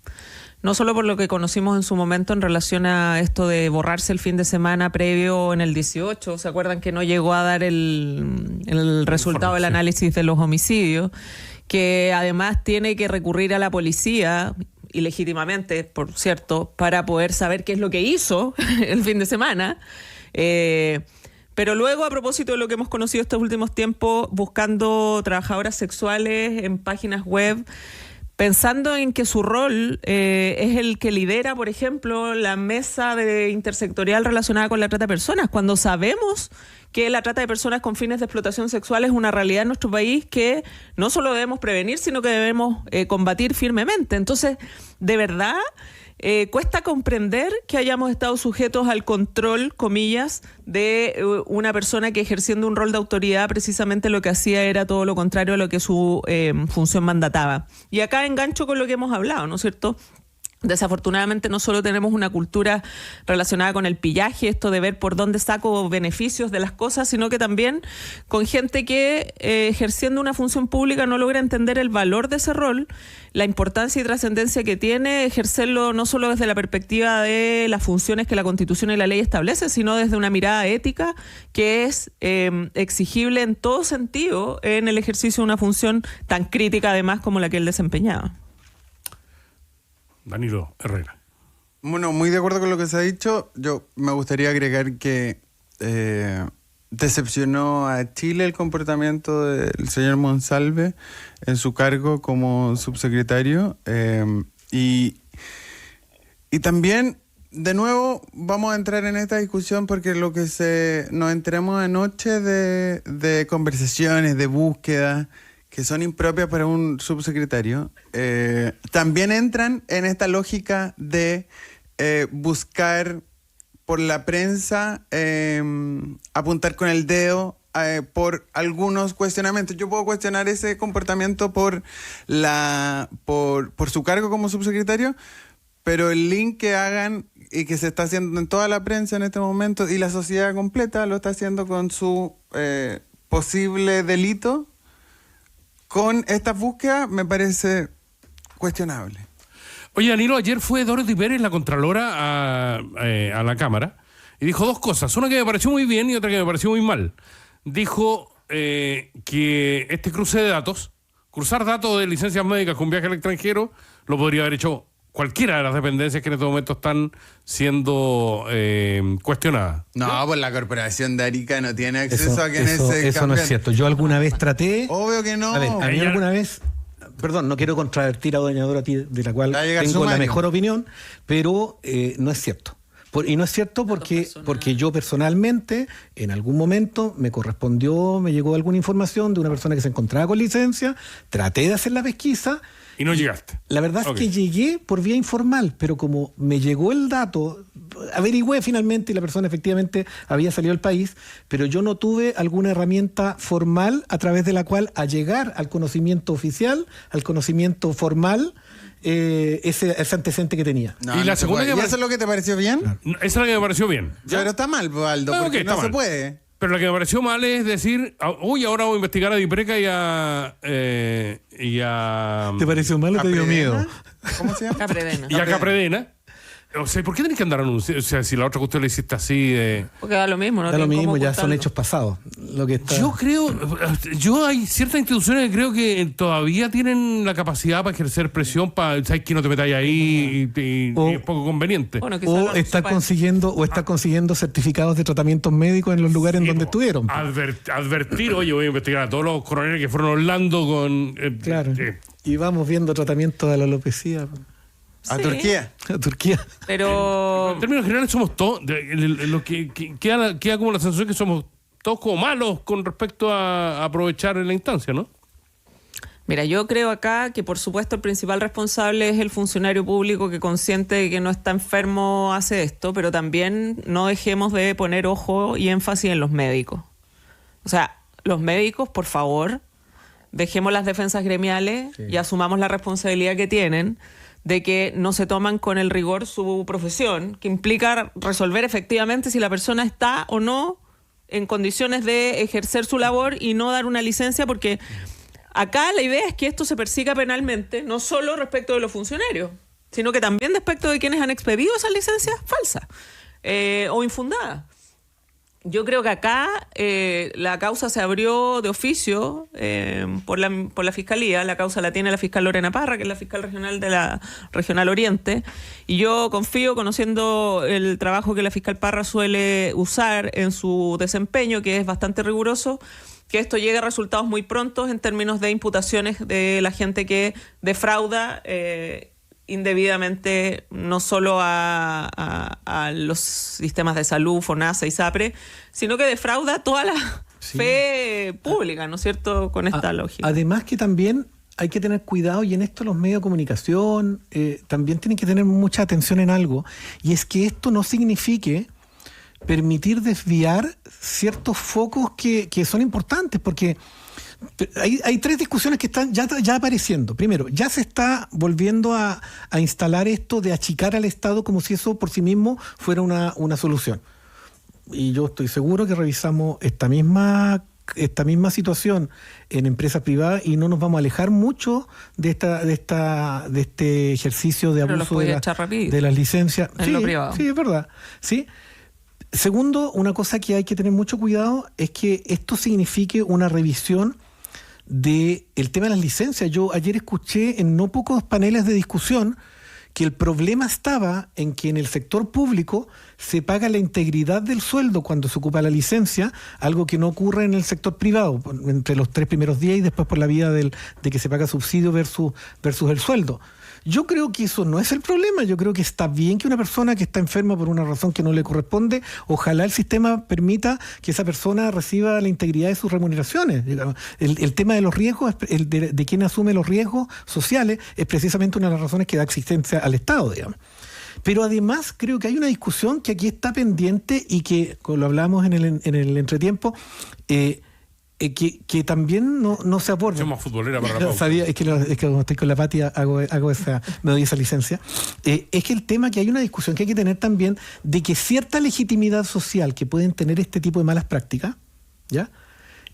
[SPEAKER 3] No solo por lo que conocimos en su momento en relación a esto de borrarse el fin de semana previo en el 18, ¿se acuerdan que no llegó a dar el resultado del análisis de los homicidios? Que además tiene que recurrir a la policía, y legítimamente, por cierto, para poder saber qué es lo que hizo el fin de semana. Pero luego, a propósito de lo que hemos conocido estos últimos tiempos, buscando trabajadoras sexuales en páginas web, pensando en que su rol es el que lidera, por ejemplo, la mesa intersectorial relacionada con la trata de personas, cuando sabemos que la trata de personas con fines de explotación sexual es una realidad en nuestro país que no solo debemos prevenir, sino que debemos combatir firmemente. Entonces, de verdad, cuesta comprender que hayamos estado sujetos al control, comillas, de una persona que ejerciendo un rol de autoridad precisamente lo que hacía era todo lo contrario a lo que su función mandataba. Y acá engancho con lo que hemos hablado, ¿no es cierto? Desafortunadamente no solo tenemos una cultura relacionada con el pillaje, esto de ver por dónde saco beneficios de las cosas, sino que también con gente que ejerciendo una función pública no logra entender el valor de ese rol, la importancia y trascendencia que tiene ejercerlo no solo desde la perspectiva de las funciones que la Constitución y la ley establecen, sino desde una mirada ética que es exigible en todo sentido en el ejercicio de una función tan crítica además como la que él desempeñaba.
[SPEAKER 1] Danilo Herrera.
[SPEAKER 2] Bueno, muy de acuerdo con lo que se ha dicho. Yo me gustaría agregar que decepcionó a Chile el comportamiento del señor Monsalve en su cargo como subsecretario. Y también, de nuevo, vamos a entrar en esta discusión porque lo que nos enteramos anoche de conversaciones, de búsqueda, que son impropias para un subsecretario, también entran en esta lógica de buscar por la prensa, apuntar con el dedo por algunos cuestionamientos. Yo puedo cuestionar ese comportamiento por su cargo como subsecretario, pero el link que hagan y que se está haciendo en toda la prensa en este momento y la sociedad completa lo está haciendo con su posible delito. Con esta búsqueda me parece cuestionable.
[SPEAKER 1] Oye, Danilo, ayer fue Dorothy Pérez, la Contralora, a la Cámara, y dijo dos cosas. Una que me pareció muy bien y otra que me pareció muy mal. Dijo que este cruce de datos, cruzar datos de licencias médicas con viaje al extranjero, lo podría haber hecho cualquiera de las dependencias que en este momento están siendo cuestionadas.
[SPEAKER 2] No, pues la corporación de Arica no tiene acceso a que
[SPEAKER 4] eso no es cierto. Yo alguna vez traté...
[SPEAKER 2] Obvio que no.
[SPEAKER 4] A ver, a mí alguna vez... Perdón, no quiero contravertir a doña Dorothy, de la cual tengo la mejor opinión, pero no es cierto. Y no es cierto porque yo personalmente, en algún momento, me llegó alguna información de una persona que se encontraba con licencia, traté de hacer la pesquisa.
[SPEAKER 1] Y no llegaste.
[SPEAKER 4] La verdad es que llegué por vía informal, pero como me llegó el dato, averigüé finalmente y la persona efectivamente había salido del país, pero yo no tuve alguna herramienta formal a través de la cual a llegar al conocimiento oficial, al conocimiento formal, ese antecedente que tenía.
[SPEAKER 2] No, y la segunda ¿Y eso es lo que te pareció bien?
[SPEAKER 1] Claro. Esa es la que me pareció bien.
[SPEAKER 2] Pero está mal, Aldo, porque no se puede.
[SPEAKER 1] Pero lo que me pareció mal es decir, uy, ahora voy a investigar a Dipreca y a...
[SPEAKER 4] ¿Te pareció mal o te dio miedo?
[SPEAKER 2] ¿Cómo se llama?
[SPEAKER 3] Capredena.
[SPEAKER 1] Y a Capredena. O sea, ¿por qué tenés que andar anunciando? O sea, si la otra cuestión la hiciste así de...
[SPEAKER 3] Porque da lo mismo, ¿no?
[SPEAKER 4] Da lo mismo, ya son hechos pasados.
[SPEAKER 1] Yo creo... hay ciertas instituciones que creo que todavía tienen la capacidad para ejercer presión, para... ¿Sabes que no te metáis ahí? Y es poco conveniente.
[SPEAKER 3] Bueno,
[SPEAKER 4] o están consiguiendo certificados de tratamientos médicos en los lugares en donde estuvieron.
[SPEAKER 1] Advertir, oye, voy a investigar a todos los coroneles que fueron a Orlando con...
[SPEAKER 4] claro. Y vamos viendo tratamientos de la alopecia.
[SPEAKER 2] A Turquía.
[SPEAKER 4] A Turquía.
[SPEAKER 3] Pero...
[SPEAKER 1] En términos generales somos todos... Lo que queda como la sensación que somos todos como malos con respecto a aprovechar la instancia, ¿no?
[SPEAKER 3] Mira, yo creo acá que por supuesto el principal responsable es el funcionario público que consciente de que no está enfermo hace esto, pero también no dejemos de poner ojo y énfasis en los médicos. O sea, los médicos, por favor, dejemos las defensas gremiales y asumamos la responsabilidad que tienen de que no se toman con el rigor su profesión, que implica resolver efectivamente si la persona está o no en condiciones de ejercer su labor y no dar una licencia, porque acá la idea es que esto se persiga penalmente, no solo respecto de los funcionarios, sino que también respecto de quienes han expedido esas licencias falsas o infundadas. Yo creo que acá la causa se abrió de oficio por la Fiscalía. La causa la tiene la fiscal Lorena Parra, que es la fiscal regional de la Regional Oriente. Y yo confío, conociendo el trabajo que la fiscal Parra suele usar en su desempeño, que es bastante riguroso, que esto llegue a resultados muy prontos en términos de imputaciones de la gente que defrauda indebidamente no solo a los sistemas de salud, FONASA y SAPRE, sino que defrauda toda la fe pública, ¿no es cierto?, con esta lógica.
[SPEAKER 4] Además que también hay que tener cuidado, y en esto los medios de comunicación también tienen que tener mucha atención en algo, y es que esto no signifique permitir desviar ciertos focos que son importantes, porque hay tres discusiones que están ya apareciendo. Primero, ya se está volviendo a instalar esto de achicar al Estado como si eso por sí mismo fuera una solución. Y yo estoy seguro que revisamos esta misma situación en empresas privadas y no nos vamos a alejar mucho de este ejercicio de abuso de las licencias.
[SPEAKER 3] En lo privado.
[SPEAKER 4] Sí, es verdad. ¿Sí? Segundo, una cosa que hay que tener mucho cuidado es que esto signifique una revisión del tema de las licencias. Yo ayer escuché en no pocos paneles de discusión que el problema estaba en que en el sector público se paga la integridad del sueldo cuando se ocupa la licencia, algo que no ocurre en el sector privado, entre los 3 primeros días y después por la vía de que se paga subsidio versus el sueldo. Yo creo que eso no es el problema. Yo creo que está bien que una persona que está enferma por una razón que no le corresponde, ojalá el sistema permita que esa persona reciba la integridad de sus remuneraciones. El tema de los riesgos, de quién asume los riesgos sociales, es precisamente una de las razones que da existencia al Estado, digamos. Pero además creo que hay una discusión que aquí está pendiente y que, como lo hablamos en el entretiempo, que también no se aborda.
[SPEAKER 1] Somos futbolera para la pauta.
[SPEAKER 4] Sabía, es que como estoy con la Pati me doy esa licencia. Es que el tema que hay una discusión que hay que tener también de que cierta legitimidad social que pueden tener este tipo de malas prácticas, ¿ya?,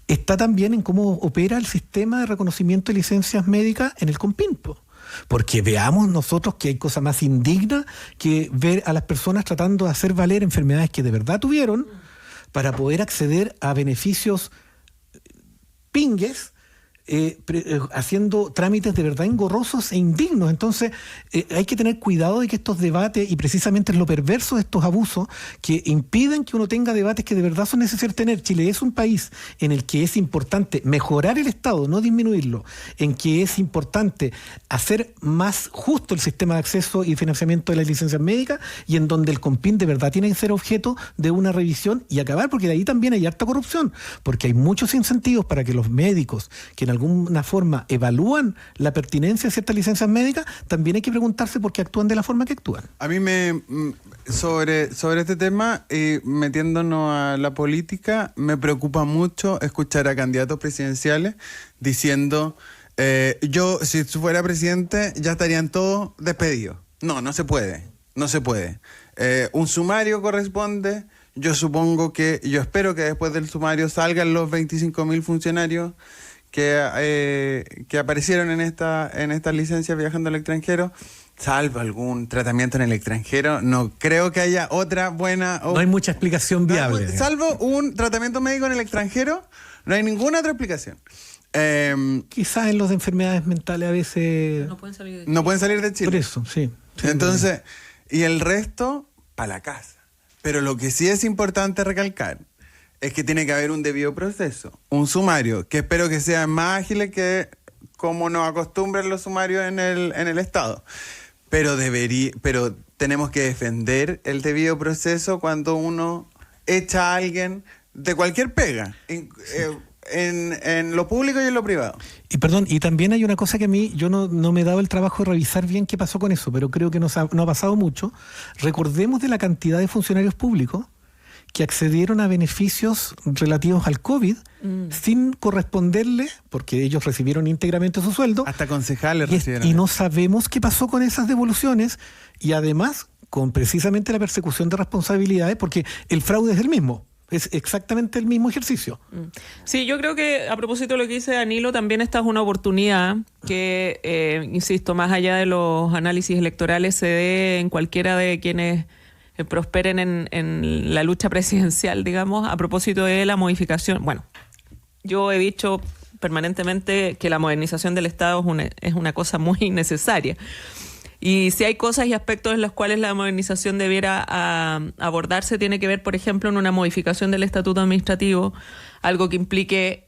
[SPEAKER 4] está también en cómo opera el sistema de reconocimiento de licencias médicas en el Compinpo. Porque veamos nosotros que hay cosa más indigna que ver a las personas tratando de hacer valer enfermedades que de verdad tuvieron para poder acceder a beneficios pingues, haciendo trámites de verdad engorrosos e indignos. Entonces hay que tener cuidado de que estos debates, y precisamente es lo perverso de estos abusos, que impiden que uno tenga debates que de verdad son necesarios tener. Chile es un país en el que es importante mejorar el Estado, no disminuirlo, en que es importante hacer más justo el sistema de acceso y financiamiento de las licencias médicas, y en donde el COMPIN de verdad tiene que ser objeto de una revisión y acabar, porque de ahí también hay harta corrupción, porque hay muchos incentivos para que los médicos que en alguna forma evalúan la pertinencia de ciertas licencias médicas, también hay que preguntarse por qué actúan de la forma que actúan.
[SPEAKER 2] A mí sobre este tema, metiéndonos a la política, me preocupa mucho escuchar a candidatos presidenciales diciendo, yo si fuera presidente ya estarían todos despedidos. No se puede. Un sumario corresponde. Yo espero que después del sumario salgan los 25.000 funcionarios que aparecieron en estas licencias viajando al extranjero. Salvo algún tratamiento en el extranjero, no creo que haya otra buena...
[SPEAKER 4] No hay mucha explicación viable.
[SPEAKER 2] Salvo un tratamiento médico en el extranjero, no hay ninguna otra explicación.
[SPEAKER 4] Quizás en los de enfermedades mentales a veces...
[SPEAKER 3] No pueden salir de Chile.
[SPEAKER 2] No pueden salir de Chile.
[SPEAKER 4] Por eso, sí.
[SPEAKER 2] Entonces, y el resto, para la casa. Pero lo que sí es importante recalcar es que tiene que haber un debido proceso, un sumario, que espero que sea más ágil que como nos acostumbran los sumarios en el Estado. Pero tenemos que defender el debido proceso cuando uno echa a alguien de cualquier pega, en lo público y en lo privado.
[SPEAKER 4] Y también hay una cosa que a mí, yo no me he dado el trabajo de revisar bien qué pasó con eso, pero creo que no ha pasado mucho. Recordemos de la cantidad de funcionarios públicos que accedieron a beneficios relativos al COVID sin corresponderle, porque ellos recibieron íntegramente su sueldo.
[SPEAKER 2] Hasta concejales recibieron.
[SPEAKER 4] Y no sabemos qué pasó con esas devoluciones, y además con precisamente la persecución de responsabilidades, porque el fraude es el mismo. Es exactamente el mismo ejercicio.
[SPEAKER 3] Sí, yo creo que a propósito de lo que dice Danilo, también esta es una oportunidad que, insisto, más allá de los análisis electorales, se dé en cualquiera de quienes prosperen en la lucha presidencial, digamos, a propósito de la modificación. Bueno, yo he dicho permanentemente que la modernización del Estado es una cosa muy necesaria. Y si hay cosas y aspectos en los cuales la modernización debiera abordarse, tiene que ver, por ejemplo, en una modificación del estatuto administrativo, algo que implique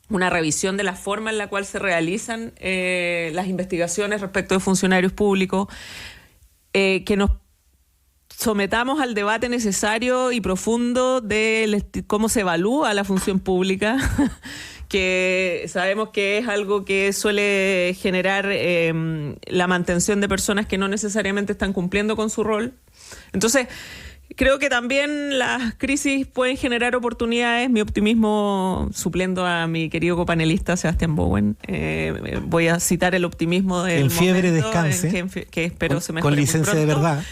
[SPEAKER 3] una revisión de la forma en la cual se realizan las investigaciones respecto de funcionarios públicos, que nos sometamos al debate necesario y profundo de cómo se evalúa la función pública, que sabemos que es algo que suele generar la mantención de personas que no necesariamente están cumpliendo con su rol. Entonces, creo que también las crisis pueden generar oportunidades. Mi optimismo, supliendo a mi querido copanelista Sebastián Bowen, voy a citar el optimismo del
[SPEAKER 4] en fiebre
[SPEAKER 3] momento,
[SPEAKER 4] descanse,
[SPEAKER 3] que espero se mejore
[SPEAKER 4] con licencia
[SPEAKER 3] muy
[SPEAKER 4] de
[SPEAKER 3] pronto.
[SPEAKER 4] verdad.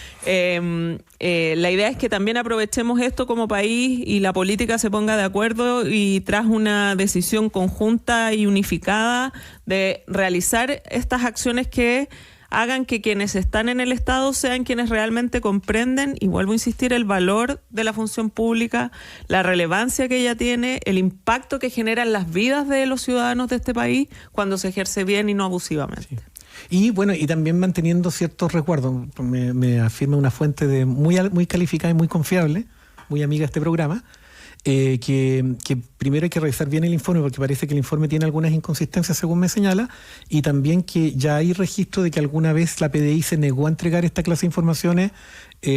[SPEAKER 3] La idea es que también aprovechemos esto como país y la política se ponga de acuerdo y tras una decisión conjunta y unificada de realizar estas acciones que hagan que quienes están en el Estado sean quienes realmente comprenden, y vuelvo a insistir, el valor de la función pública, la relevancia que ella tiene, el impacto que genera en las vidas de los ciudadanos de este país cuando se ejerce bien y no abusivamente.
[SPEAKER 4] Sí. Y bueno, y también manteniendo ciertos resguardos. Me afirma una fuente muy calificada y muy confiable, muy amiga de este programa, que primero hay que revisar bien el informe, porque parece que el informe tiene algunas inconsistencias según me señala, y también que ya hay registro de que alguna vez la PDI se negó a entregar esta clase de informaciones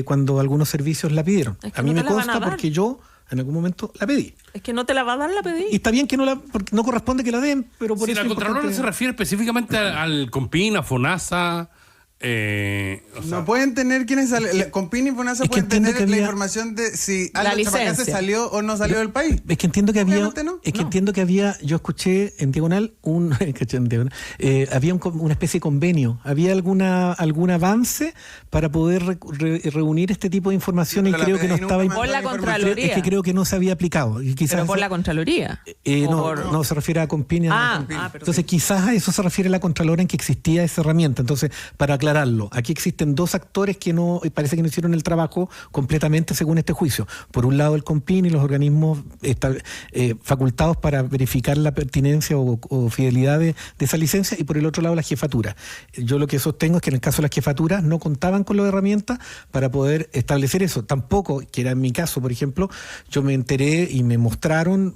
[SPEAKER 4] cuando algunos servicios la pidieron.
[SPEAKER 3] Es que
[SPEAKER 4] a mí
[SPEAKER 3] no
[SPEAKER 4] me
[SPEAKER 3] te la van a
[SPEAKER 4] consta
[SPEAKER 3] dar.
[SPEAKER 4] porque yo en algún momento la pedí.
[SPEAKER 3] Es que no te la va a dar la PDI.
[SPEAKER 4] Y está bien que porque no corresponde que la den, pero por
[SPEAKER 1] Si
[SPEAKER 4] eso
[SPEAKER 1] la
[SPEAKER 4] es
[SPEAKER 1] Contralora
[SPEAKER 4] importante.
[SPEAKER 1] se refiere específicamente al COMPIN, a FONASA. O sea,
[SPEAKER 2] No pueden tener quienes salen. Con PIN y FONASA
[SPEAKER 4] es que
[SPEAKER 2] pueden
[SPEAKER 4] entiendo
[SPEAKER 2] tener
[SPEAKER 4] que
[SPEAKER 2] la
[SPEAKER 4] había-
[SPEAKER 2] información de si
[SPEAKER 3] La
[SPEAKER 2] Aldo Chapacase
[SPEAKER 3] licencia.
[SPEAKER 2] salió o no salió del país.
[SPEAKER 4] Es que entiendo que había,
[SPEAKER 2] Obviamente no.
[SPEAKER 4] es que
[SPEAKER 2] No.
[SPEAKER 4] entiendo que había, yo escuché en diagonal había una especie de convenio, había algún avance para poder reunir este tipo de información,
[SPEAKER 2] Pero
[SPEAKER 4] y
[SPEAKER 2] la
[SPEAKER 4] creo que no
[SPEAKER 2] PDI nunca
[SPEAKER 4] estaba
[SPEAKER 2] mandó
[SPEAKER 3] Por la
[SPEAKER 2] información.
[SPEAKER 3] Contraloría.
[SPEAKER 4] es que creo que no se había aplicado. Y quizás
[SPEAKER 3] Pero por
[SPEAKER 4] eso-
[SPEAKER 3] la Contraloría.
[SPEAKER 4] no se refiere a Compini.
[SPEAKER 3] perdón.
[SPEAKER 4] Entonces quizás a eso se refiere la Contralora, en que existía esa herramienta. Entonces, para aclararlo, aquí existen dos actores que no parece que no hicieron el trabajo completamente según este juicio. Por un lado el Compini y los organismos facultados para verificar la pertinencia o fidelidad de esa licencia, y por el otro lado la jefatura. Yo lo que sostengo es que en el caso de las jefaturas no contaban con las herramientas para poder establecer eso. Tampoco, que era en mi caso, por ejemplo, yo me enteré y me mostraron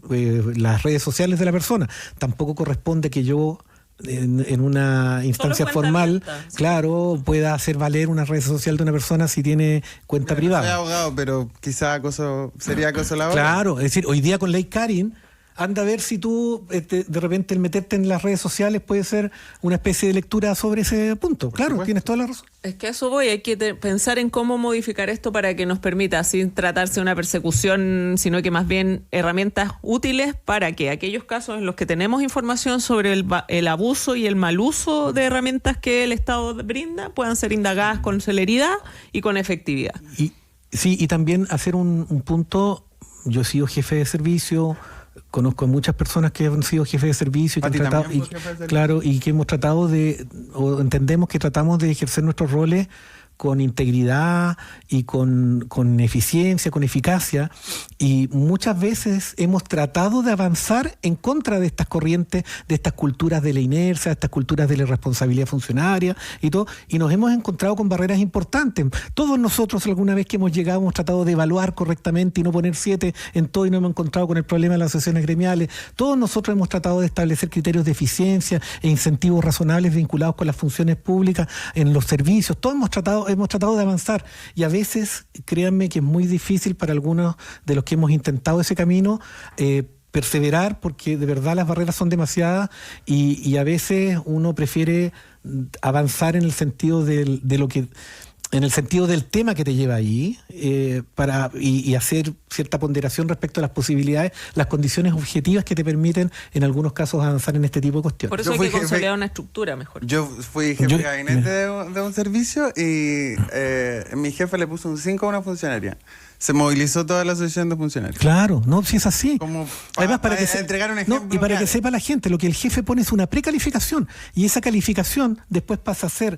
[SPEAKER 4] las redes sociales de la persona. Tampoco corresponde que yo en una instancia
[SPEAKER 3] cuenta
[SPEAKER 4] formal,
[SPEAKER 3] abierta, sí.
[SPEAKER 4] claro, pueda hacer valer una red social de una persona si tiene cuenta
[SPEAKER 2] Soy
[SPEAKER 4] privada.
[SPEAKER 2] abogado, pero quizá sería acoso laboral.
[SPEAKER 4] Claro, es decir, hoy día con Ley Karin, anda a ver si tú, de repente, el meterte en las redes sociales puede ser una especie de lectura sobre ese punto. Claro,
[SPEAKER 2] supuesto.
[SPEAKER 4] tienes toda la razón.
[SPEAKER 3] Es que a eso voy, hay que pensar en cómo modificar esto para que nos permita, sin tratarse de una persecución, sino que más bien herramientas útiles para que aquellos casos en los que tenemos información sobre el abuso y el mal uso de herramientas que el Estado brinda puedan ser indagadas con celeridad y con efectividad.
[SPEAKER 4] Y sí, y también hacer un punto. Yo he sido jefe de servicio, conozco a muchas personas que han sido jefes de servicio y que
[SPEAKER 2] Pati
[SPEAKER 4] han tratado,
[SPEAKER 2] también fue jefe de servicio.
[SPEAKER 4] claro, y que hemos tratado o entendemos que tratamos de ejercer nuestros roles con integridad y con eficiencia, con eficacia, y muchas veces hemos tratado de avanzar en contra de estas corrientes, de estas culturas de la inercia, de estas culturas de la irresponsabilidad funcionaria y todo, y nos hemos encontrado con barreras importantes. Todos nosotros alguna vez que hemos llegado hemos tratado de evaluar correctamente y no poner 7 en todo, y no hemos encontrado con el problema de las asociaciones gremiales. Todos nosotros hemos tratado de establecer criterios de eficiencia e incentivos razonables vinculados con las funciones públicas en los servicios. Todos hemos tratado de avanzar, y a veces, créanme que es muy difícil para algunos de los que hemos intentado ese camino perseverar, porque de verdad las barreras son demasiadas, y a veces uno prefiere avanzar en el sentido en el sentido del tema que te lleva ahí, y hacer cierta ponderación respecto a las posibilidades, las condiciones objetivas que te permiten en algunos casos avanzar en este tipo de cuestiones.
[SPEAKER 3] Por eso
[SPEAKER 2] Yo
[SPEAKER 3] hay
[SPEAKER 2] fui
[SPEAKER 3] que
[SPEAKER 2] jefe-
[SPEAKER 3] consolidar una estructura mejor.
[SPEAKER 2] Yo fui jefe de gabinete de un servicio, y mi jefe le puso un 5 a una funcionaria. Se movilizó toda la asociación de funcionarios.
[SPEAKER 4] Claro, no, si es así.
[SPEAKER 2] Como
[SPEAKER 4] Además, para que
[SPEAKER 2] entregar un
[SPEAKER 4] no,
[SPEAKER 2] ejemplo
[SPEAKER 4] y para que
[SPEAKER 2] real.
[SPEAKER 4] sepa la gente, lo que el jefe pone es una precalificación, y esa calificación después pasa a ser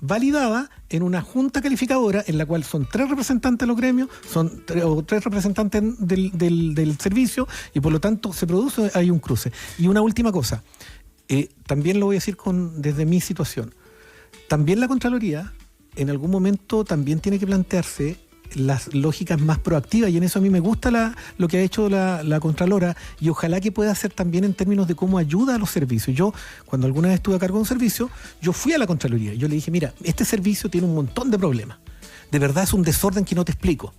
[SPEAKER 4] validada en una junta calificadora en la cual son 3 representantes de los gremios, son 3 representantes del servicio, y por lo tanto se produce ahí un cruce. Y una última cosa, también lo voy a decir desde mi situación. También la Contraloría en algún momento también tiene que plantearse las lógicas más proactivas, y en eso a mí me gusta lo que ha hecho la Contralora, y ojalá que pueda hacer también en términos de cómo ayuda a los servicios. Yo, cuando alguna vez estuve a cargo de un servicio, yo fui a la Contraloría y yo le dije, mira, este servicio tiene un montón de problemas. De verdad es un desorden que no te explico.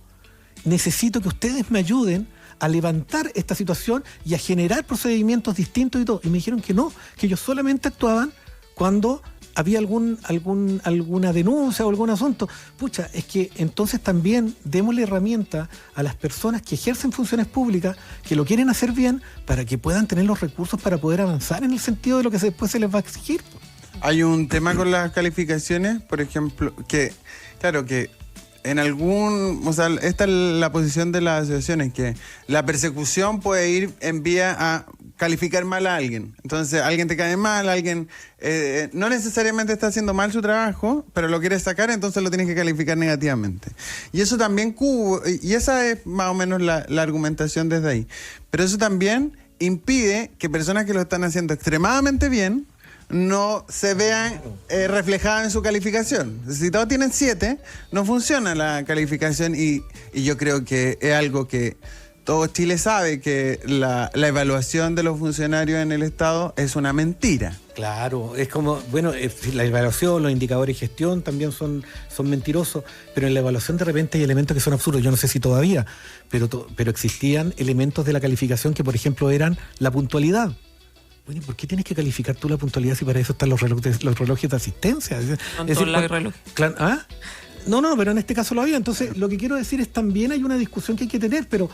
[SPEAKER 4] Necesito que ustedes me ayuden a levantar esta situación y a generar procedimientos distintos y todo. Y me dijeron que no, que ellos solamente actuaban cuando había alguna denuncia o algún asunto. Pucha, es que entonces también démosle herramienta a las personas que ejercen funciones públicas, que lo quieren hacer bien, para que puedan tener los recursos para poder avanzar en el sentido de lo que después se les va a exigir.
[SPEAKER 2] Hay un tema con las calificaciones, por ejemplo, que, claro, que en o sea, esta es la posición de las asociaciones, que la persecución puede ir en vía a calificar mal a alguien. Entonces, alguien te cae mal, alguien no necesariamente está haciendo mal su trabajo, pero lo quieres sacar, entonces lo tienes que calificar negativamente. Y eso también, y esa es más o menos la argumentación desde ahí. Pero eso también impide que personas que lo están haciendo extremadamente bien no se vean reflejadas en su calificación. Si todos tienen 7, no funciona la calificación, y yo creo que es algo que todo Chile sabe, que la evaluación de los funcionarios en el Estado es una mentira.
[SPEAKER 4] Claro, es como, bueno, la evaluación, los indicadores de gestión también son mentirosos, pero en la evaluación de repente hay elementos que son absurdos. Yo no sé si todavía, pero existían elementos de la calificación que, por ejemplo, eran la puntualidad. Bueno, ¿y por qué tienes que calificar tú la puntualidad si para eso están los relojes de asistencia?
[SPEAKER 3] Con todos los relojes.
[SPEAKER 4] ¿Ah? No, pero en este caso lo había. Entonces, lo que quiero decir es también hay una discusión que hay que tener, pero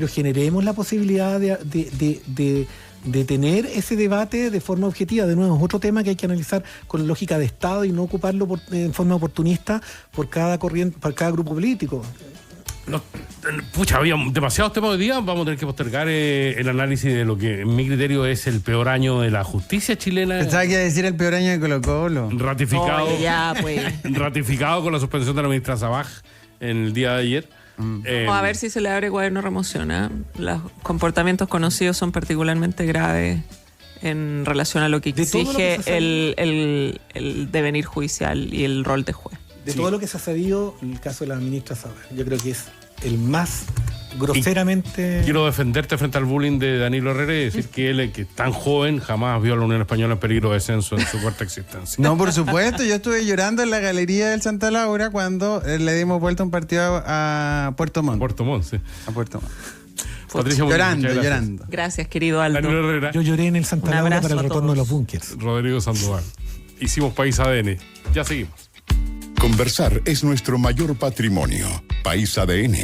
[SPEAKER 4] generemos la posibilidad de tener ese debate de forma objetiva. De nuevo, es otro tema que hay que analizar con lógica de Estado y no ocuparlo en forma oportunista por cada corriente, por cada grupo político.
[SPEAKER 1] No, pucha, había demasiados temas hoy día. Vamos a tener que postergar el análisis de lo que en mi criterio es el peor año de la justicia chilena.
[SPEAKER 2] Pensaba que iba a decir el peor año de Colo-Colo.
[SPEAKER 1] Ratificado.
[SPEAKER 3] Oye, ya, pues.
[SPEAKER 1] Ratificado con la suspensión de la ministra Sabaj en el día de ayer.
[SPEAKER 3] Vamos a ver si se le abre cuaderno de remoción. Los comportamientos conocidos son particularmente graves en relación a lo que exige el devenir judicial y el rol de juez.
[SPEAKER 4] De todo lo que se ha sabido, el caso de la ministra Sabaj, yo creo que es el más groseramente...
[SPEAKER 1] Quiero defenderte frente al bullying de Danilo Herrera y decir que él, que tan joven, jamás vio a la Unión Española en peligro de descenso en su corta existencia.
[SPEAKER 2] No, por supuesto, yo estuve llorando en la galería del Santa Laura cuando le dimos vuelta un partido a Puerto Montt.
[SPEAKER 1] Puerto Montt, sí.
[SPEAKER 2] A Puerto Montt.
[SPEAKER 1] Patricia,
[SPEAKER 2] llorando.
[SPEAKER 3] Gracias, querido Aldo.
[SPEAKER 1] Danilo Herrera.
[SPEAKER 4] Yo lloré en el Santa
[SPEAKER 3] Un
[SPEAKER 4] Laura
[SPEAKER 3] abrazo
[SPEAKER 4] para el
[SPEAKER 3] a
[SPEAKER 4] retorno de
[SPEAKER 3] todos.
[SPEAKER 4] los búnkers.
[SPEAKER 1] Rodrigo Sandoval. Hicimos País ADN. Ya seguimos.
[SPEAKER 5] Conversar es nuestro mayor patrimonio. País ADN.